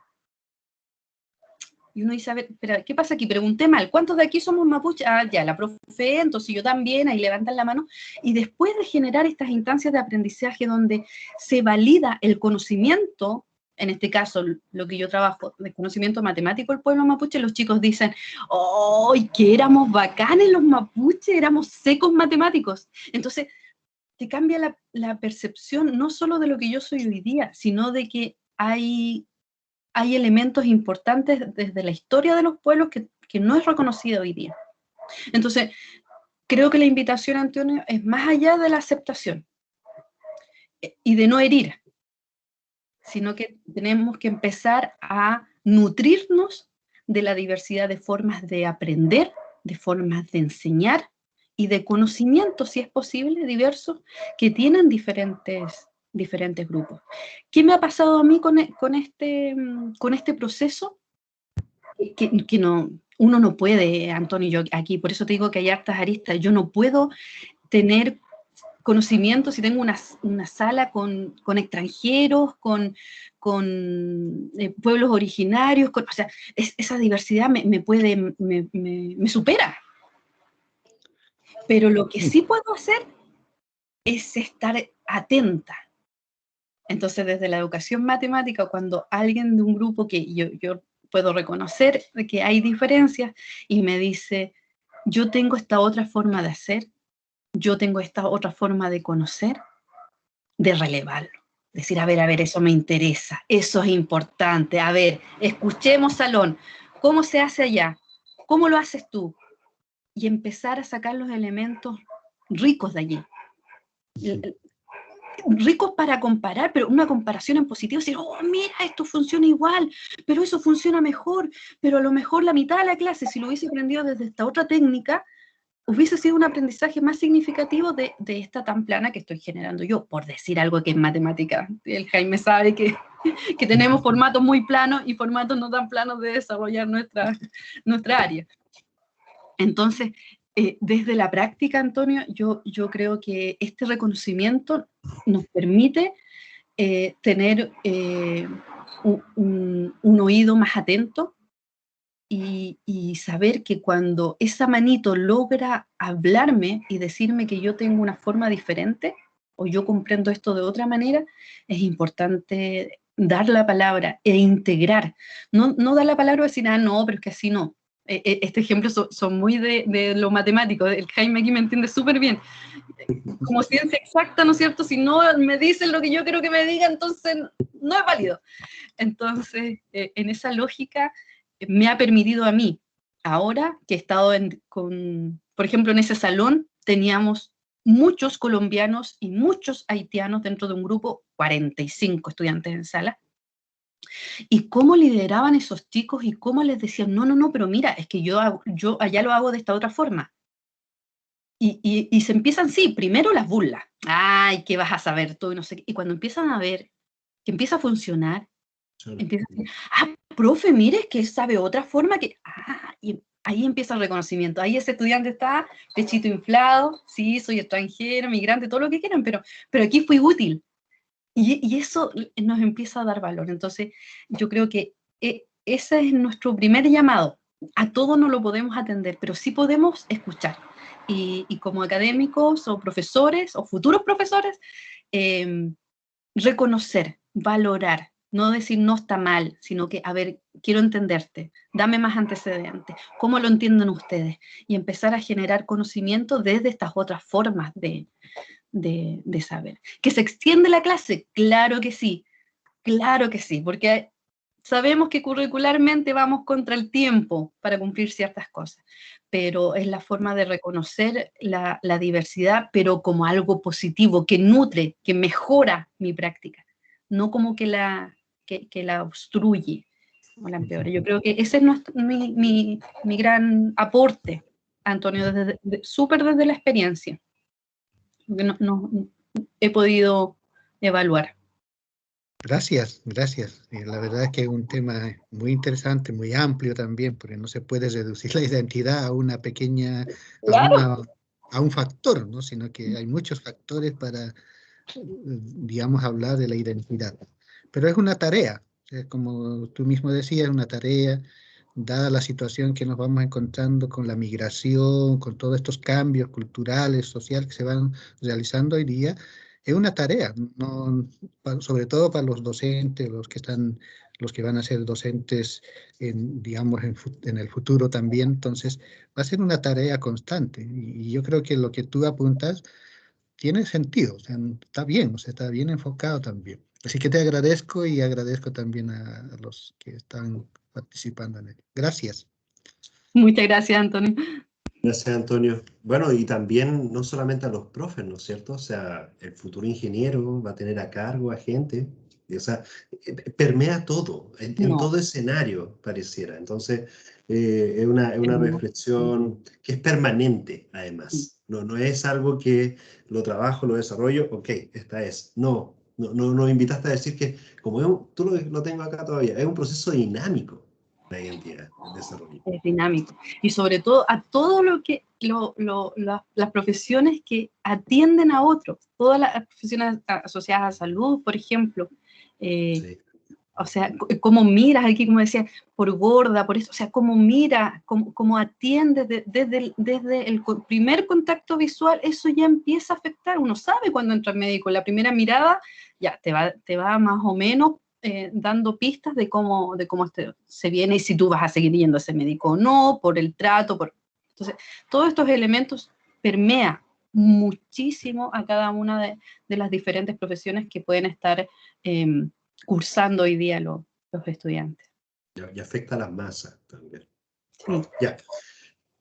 Y uno dice, a ver, espera, ¿qué pasa aquí? Pregunté mal, ¿cuántos de aquí somos mapuche? Ah, ya, la profe, entonces yo también, ahí levantan la mano. Y después de generar estas instancias de aprendizaje donde se valida el conocimiento, en este caso, lo que yo trabajo, de conocimiento matemático del pueblo mapuche, los chicos dicen, ¡ay, que éramos bacanes los mapuches, éramos secos matemáticos! Entonces, te cambia la percepción no solo de lo que yo soy hoy día, sino de que hay elementos importantes desde la historia de los pueblos que no es reconocida hoy día. Entonces, creo que la invitación, Antonio, es más allá de la aceptación y de no herir, sino que tenemos que empezar a nutrirnos de la diversidad de formas de aprender, de formas de enseñar y de conocimientos, si es posible, diversos, que tienen diferentes grupos. ¿Qué me ha pasado a mí con este proceso? Que no, uno no puede, Antonio, yo aquí, por eso te digo que hay hartas aristas, yo no puedo tener conocimiento si tengo una sala con extranjeros, con pueblos originarios, o sea, esa diversidad me supera. Pero lo que sí puedo hacer es estar atenta. Entonces, desde la educación matemática, cuando alguien de un grupo que yo puedo reconocer que hay diferencias y me dice, yo tengo esta otra forma de hacer, yo tengo esta otra forma de conocer, de relevarlo. Decir, a ver, eso me interesa, eso es importante, a ver, escuchemos salón, ¿cómo se hace allá? ¿Cómo lo haces tú? Y empezar a sacar los elementos ricos de allí. Ricos para comparar, pero una comparación en positivo, decir, oh, mira, esto funciona igual, pero eso funciona mejor, pero a lo mejor la mitad de la clase, si lo hubiese aprendido desde esta otra técnica, hubiese sido un aprendizaje más significativo de esta tan plana que estoy generando yo, por decir algo que es matemática. El Jaime sabe que tenemos formatos muy planos y formatos no tan planos de desarrollar nuestra área. Entonces, desde la práctica, Antonio, yo creo que este reconocimiento nos permite tener un oído más atento y saber que cuando esa manito logra hablarme y decirme que yo tengo una forma diferente o yo comprendo esto de otra manera, es importante dar la palabra e integrar. No dar la palabra y decir, ah, no, pero es que así no. Este ejemplo son muy de lo matemático, el Jaime aquí me entiende súper bien. Como ciencia exacta, ¿no es cierto? Si no me dicen lo que yo quiero que me diga, entonces no es válido. Entonces, en esa lógica, me ha permitido a mí, ahora que he estado por ejemplo, en ese salón teníamos muchos colombianos y muchos haitianos dentro de un grupo, 45 estudiantes en sala, y cómo lideraban esos chicos y cómo les decían, no, pero mira, es que yo allá lo hago de esta otra forma. Y se empiezan, sí, primero las burlas. Ay, ¿qué vas a saber tú? Y no sé qué. Y cuando empiezan a ver que empieza a funcionar, empiezan a decir, ah, profe, mire, es que él sabe otra forma que... Ah, y ahí empieza el reconocimiento. Ahí ese estudiante está, pechito inflado, sí, soy extranjero, migrante, todo lo que quieran, pero aquí fui útil. Y eso nos empieza a dar valor. Entonces, yo creo que ese es nuestro primer llamado. A todos no lo podemos atender, pero sí podemos escuchar. Y como académicos o profesores o futuros profesores, reconocer, valorar, no decir no está mal, sino que, a ver, quiero entenderte, dame más antecedentes, ¿cómo lo entienden ustedes? Y empezar a generar conocimiento desde estas otras formas de saber. ¿Que se extiende la clase? Claro que sí, porque sabemos que curricularmente vamos contra el tiempo para cumplir ciertas cosas, pero es la forma de reconocer la diversidad, pero como algo positivo, que nutre, que mejora mi práctica, no como que la obstruye o la empeora. Yo creo que ese es mi gran aporte, Antonio, súper desde la experiencia, que no he podido evaluar. Gracias. La verdad es que es un tema muy interesante, muy amplio también, porque no se puede reducir la identidad a una pequeña, Claro. a un factor, ¿no? Sino que hay muchos factores para, digamos, hablar de la identidad. pero es una tarea, o sea, como tú mismo decías, es una tarea, dada la situación que nos vamos encontrando con la migración, con todos estos cambios culturales, sociales que se van realizando hoy día, es una tarea, no, sobre todo para los docentes, los que van a ser docentes, digamos, en el futuro también. Entonces, va a ser una tarea constante. Y yo creo que lo que tú apuntas tiene sentido, o sea, está bien, o sea, está bien enfocado también. Así que te agradezco y agradezco también a los que están participando en ello. Gracias. Muchas gracias, Antonio. Gracias, Antonio. Bueno, y también no solamente a los profes, ¿no es cierto? O sea, el futuro ingeniero va a tener a cargo a gente, o sea, permea todo, en No, todo escenario pareciera. Entonces, es una hermoso. reflexión que es permanente, además. No, no es algo que lo trabajo, lo desarrollo, ok, esta es. No, no invitaste a decir que, como tú lo tengo acá todavía, es un proceso dinámico la identidad, el desarrollo. Es dinámico. Y sobre todo a todo lo que, las profesiones que atienden a otros, todas las profesiones asociadas a salud, por ejemplo, Sí. o sea, cómo miras aquí, como decía, por gorda, por eso, o sea, cómo mira, cómo atiendes desde el primer contacto visual, eso ya empieza a afectar. Uno sabe cuando entra al médico, la primera mirada ya te va más o menos dando pistas de cómo se viene y si tú vas a seguir yendo a ese médico o no, por el trato. Entonces, todos estos elementos permean muchísimo a cada una de las diferentes profesiones que pueden estar cursando hoy día los estudiantes. Y afecta a las masas también. Sí. Ya.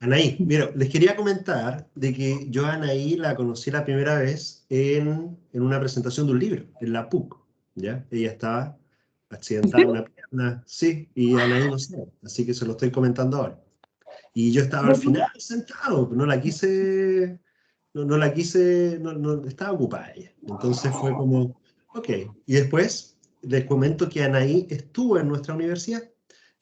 Anaí, mira, les quería comentar de que yo a Anaí la conocí la primera vez en una presentación de un libro, en la PUC, ¿ya? Ella estaba accidentada una pierna, sí, y Anaí no sabe, así que se lo estoy comentando ahora. Y yo estaba al final sentado, no la quise, no, estaba ocupada ella. Entonces fue como, ok. Y después les comento que Anaí estuvo en nuestra universidad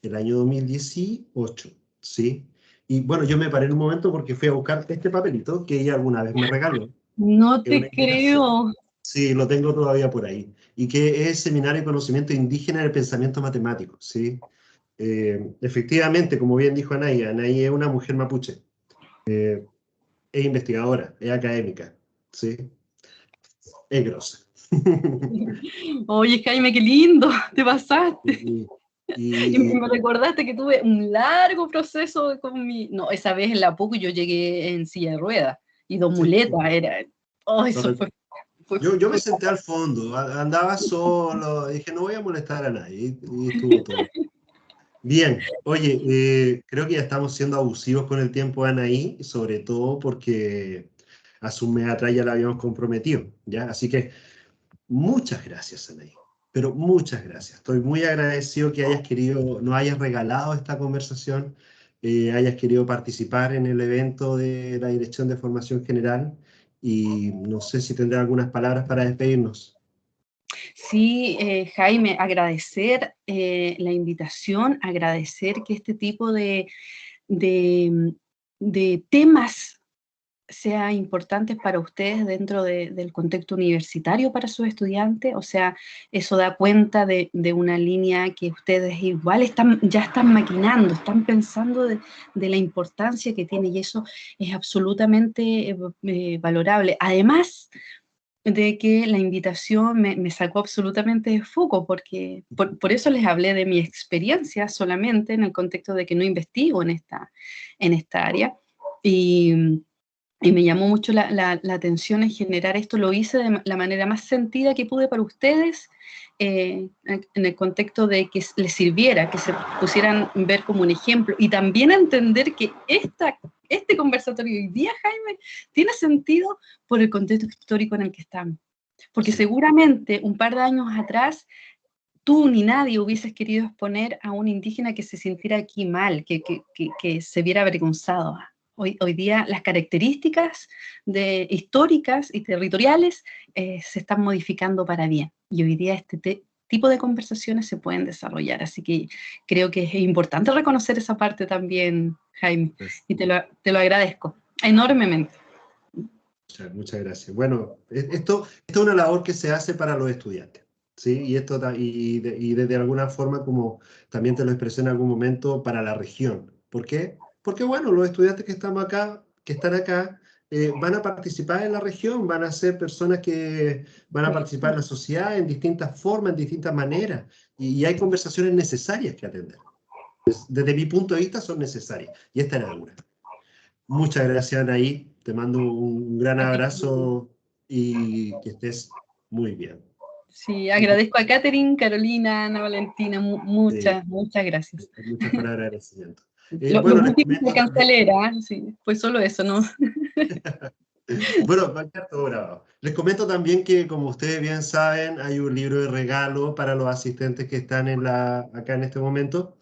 el año 2018, ¿sí? Y bueno, yo me paré en un momento porque fui a buscar este papelito que ella alguna vez me regaló. No Es una te invitación. creo. Sí, lo tengo todavía por ahí. Y que es Seminario de Conocimiento Indígena del Pensamiento Matemático, ¿sí? Efectivamente, como bien dijo Anaí, Anaí es una mujer mapuche. Es investigadora, es académica, ¿sí? Es grosa. Oye, Jaime, qué lindo, te pasaste. Y, Y me recordaste que tuve un largo proceso con no, esa vez en la PUC yo llegué en silla de ruedas y dos sí, muletas, eso yo me senté al fondo, andaba solo, dije, no voy a molestar a nadie, y estuvo todo. Bien, oye, creo que ya estamos siendo abusivos con el tiempo, Anaí, sobre todo porque hace un mes atrás ya la habíamos comprometido, ¿ya? Así que muchas gracias, Anaí, pero muchas gracias. Estoy muy agradecido que hayas querido, nos hayas regalado esta conversación, hayas querido participar en el evento de la Dirección de Formación General y no sé si tendrás algunas palabras para despedirnos. Sí, Jaime, agradecer la invitación, agradecer que este tipo de, de temas sea importantes para ustedes dentro del contexto universitario para sus estudiantes. O sea, eso da cuenta de una línea que ustedes igual ya están maquinando, están pensando de la importancia que tiene y eso es absolutamente valorable. Además de que la invitación me sacó absolutamente de foco, porque por eso les hablé de mi experiencia solamente en el contexto de que no investigo en esta área. Y me llamó mucho la atención en generar esto, lo hice de la manera más sentida que pude para ustedes, en el contexto de que les sirviera, que se pusieran ver como un ejemplo y también entender que este conversatorio hoy día, Jaime, tiene sentido por el contexto histórico en el que estamos. Porque Sí. Seguramente un par de años atrás tú ni nadie hubieses querido exponer a un indígena que se sintiera aquí mal, que se viera avergonzado. Hoy día las características históricas y territoriales se están modificando para bien. Y hoy día este tipo de conversaciones se pueden desarrollar. Así que creo que es importante reconocer esa parte también, Jaime. Y te lo agradezco enormemente. Muchas gracias. Bueno, esto es una labor que se hace para los estudiantes, ¿sí? Y, y desde alguna forma, como también te lo expresé en algún momento, para la región. ¿Por qué? Porque, bueno, los estudiantes que estamos acá, que están acá, van a participar en la región, van a ser personas que van a participar en la sociedad en distintas formas, en distintas maneras, y hay conversaciones necesarias que atender. Desde mi punto de vista son necesarias, y esta era una. Muchas gracias, Anaí, te mando un gran abrazo y que estés muy bien. Sí, agradezco a Catherine, Carolina, Ana Valentina, muchas gracias. Muchas palabras de agradecimiento. Los Bueno, les últimos comento que cancelé, sí, fue solo eso, ¿no? Bueno, va a quedar todo grabado. Les comento también que, como ustedes bien saben, hay un libro de regalo para los asistentes que están acá en este momento.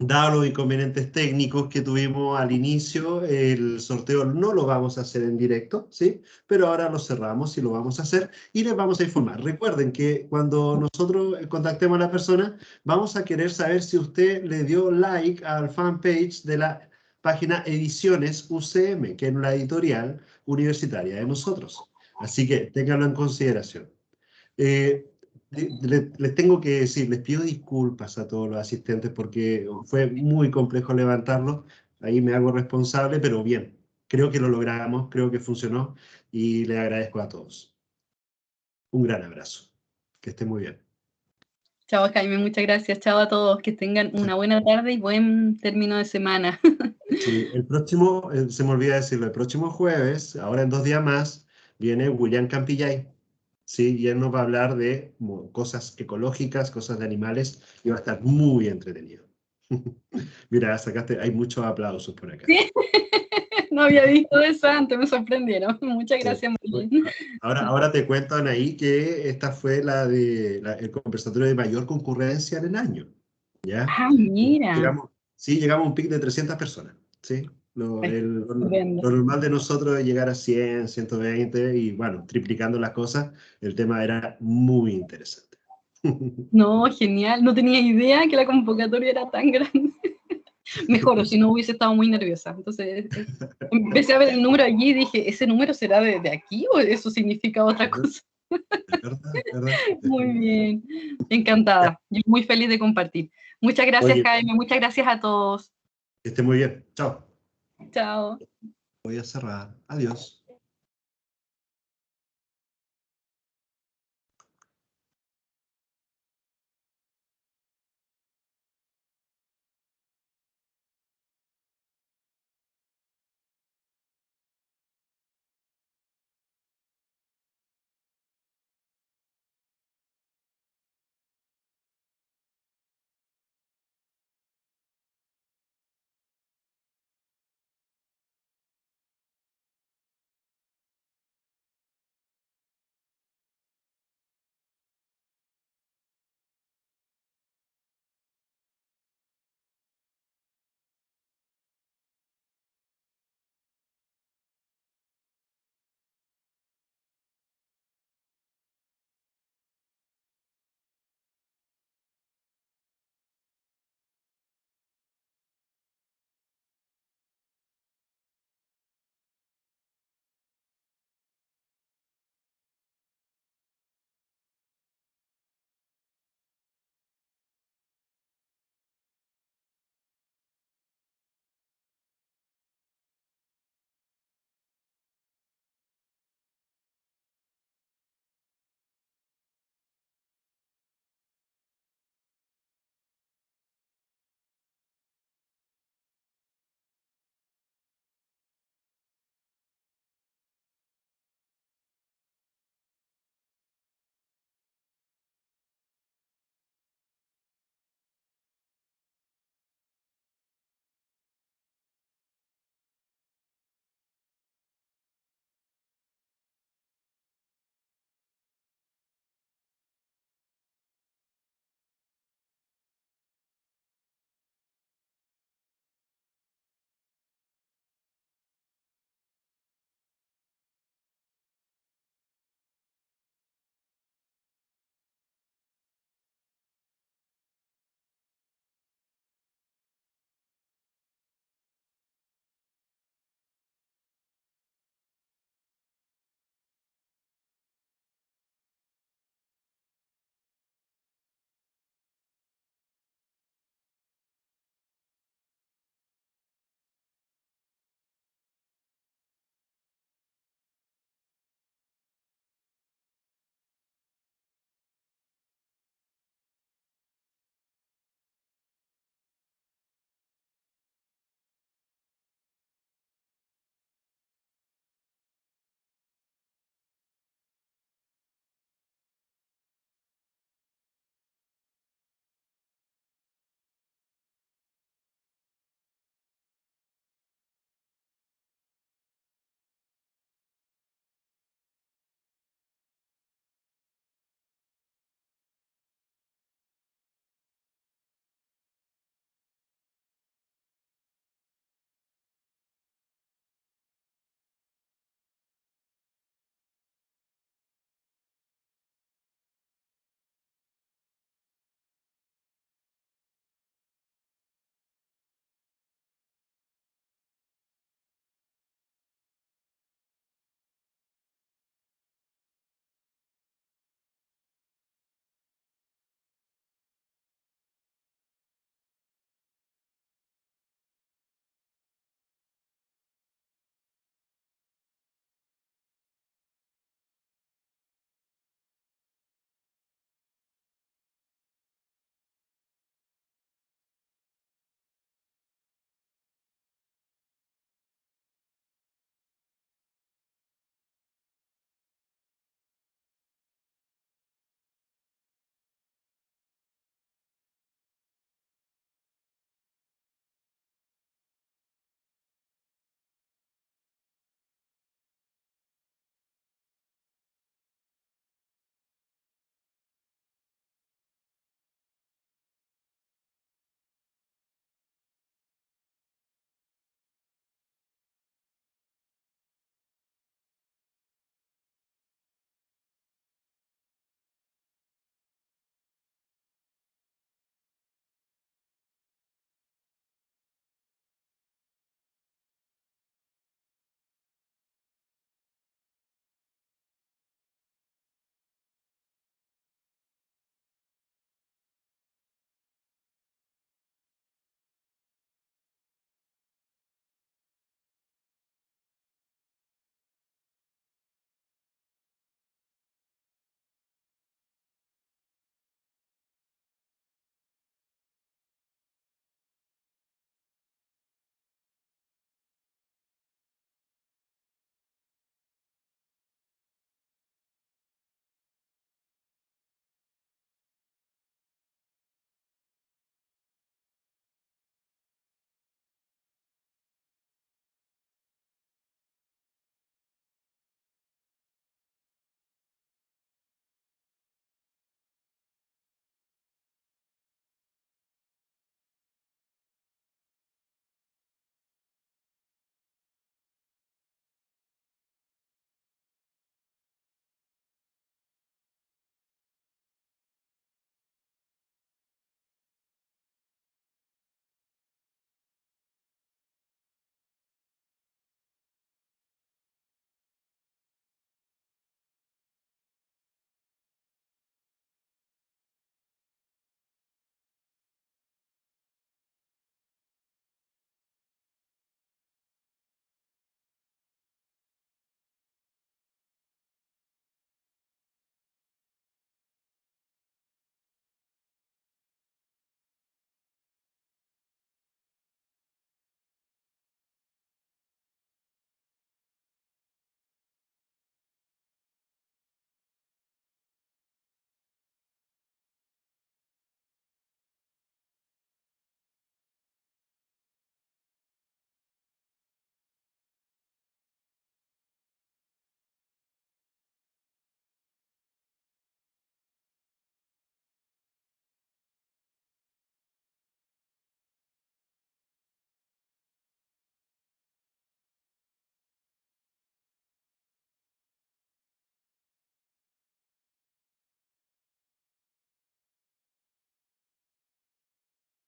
Dado los inconvenientes técnicos que tuvimos al inicio, el sorteo no lo vamos a hacer en directo, ¿sí? Pero ahora lo cerramos y lo vamos a hacer y les vamos a informar. Recuerden que cuando nosotros contactemos a la persona, vamos a querer saber si usted le dio like al fanpage de la página Ediciones UCM, que es la editorial universitaria de nosotros. Así que ténganlo en consideración. Les tengo que decir, les pido disculpas a todos los asistentes porque fue muy complejo levantarlo. Ahí me hago responsable, pero bien, creo que lo logramos, creo que funcionó y les agradezco a todos. Un gran abrazo. Que estén muy bien. Chao, Jaime, muchas gracias. Chao a todos. Que tengan una buena tarde y buen término de semana. Sí, el próximo, se me olvida decirlo, el próximo jueves, ahora en 2 días más, viene William Campillay. Sí, y él nos va a hablar de cosas ecológicas, cosas de animales, y va a estar muy entretenido. Mira, sacaste, hay muchos aplausos por acá. Sí, no había visto eso antes, me sorprendieron. Muchas gracias, Marlene. Ahora te cuento, Anaí, que esta fue el conversatorio de mayor concurrencia en el año. ¿Ya? Ah, mira. Llegamos a un pic de 300 personas. ¿Sí? Lo normal de nosotros es llegar a 100, 120 y bueno, triplicando las cosas, el tema era muy interesante. No, genial. No tenía idea que la convocatoria era tan grande. Mejor, o si no hubiese estado muy nerviosa. Entonces, empecé a ver el número allí y dije, ¿ese número será de aquí o eso significa otra cosa? ¿Verdad? Muy bien, encantada. Yo muy feliz de compartir. Muchas gracias, Oye, Jaime. Muchas gracias a todos. que esté muy bien. Chao. Chao. Voy a cerrar. Adiós.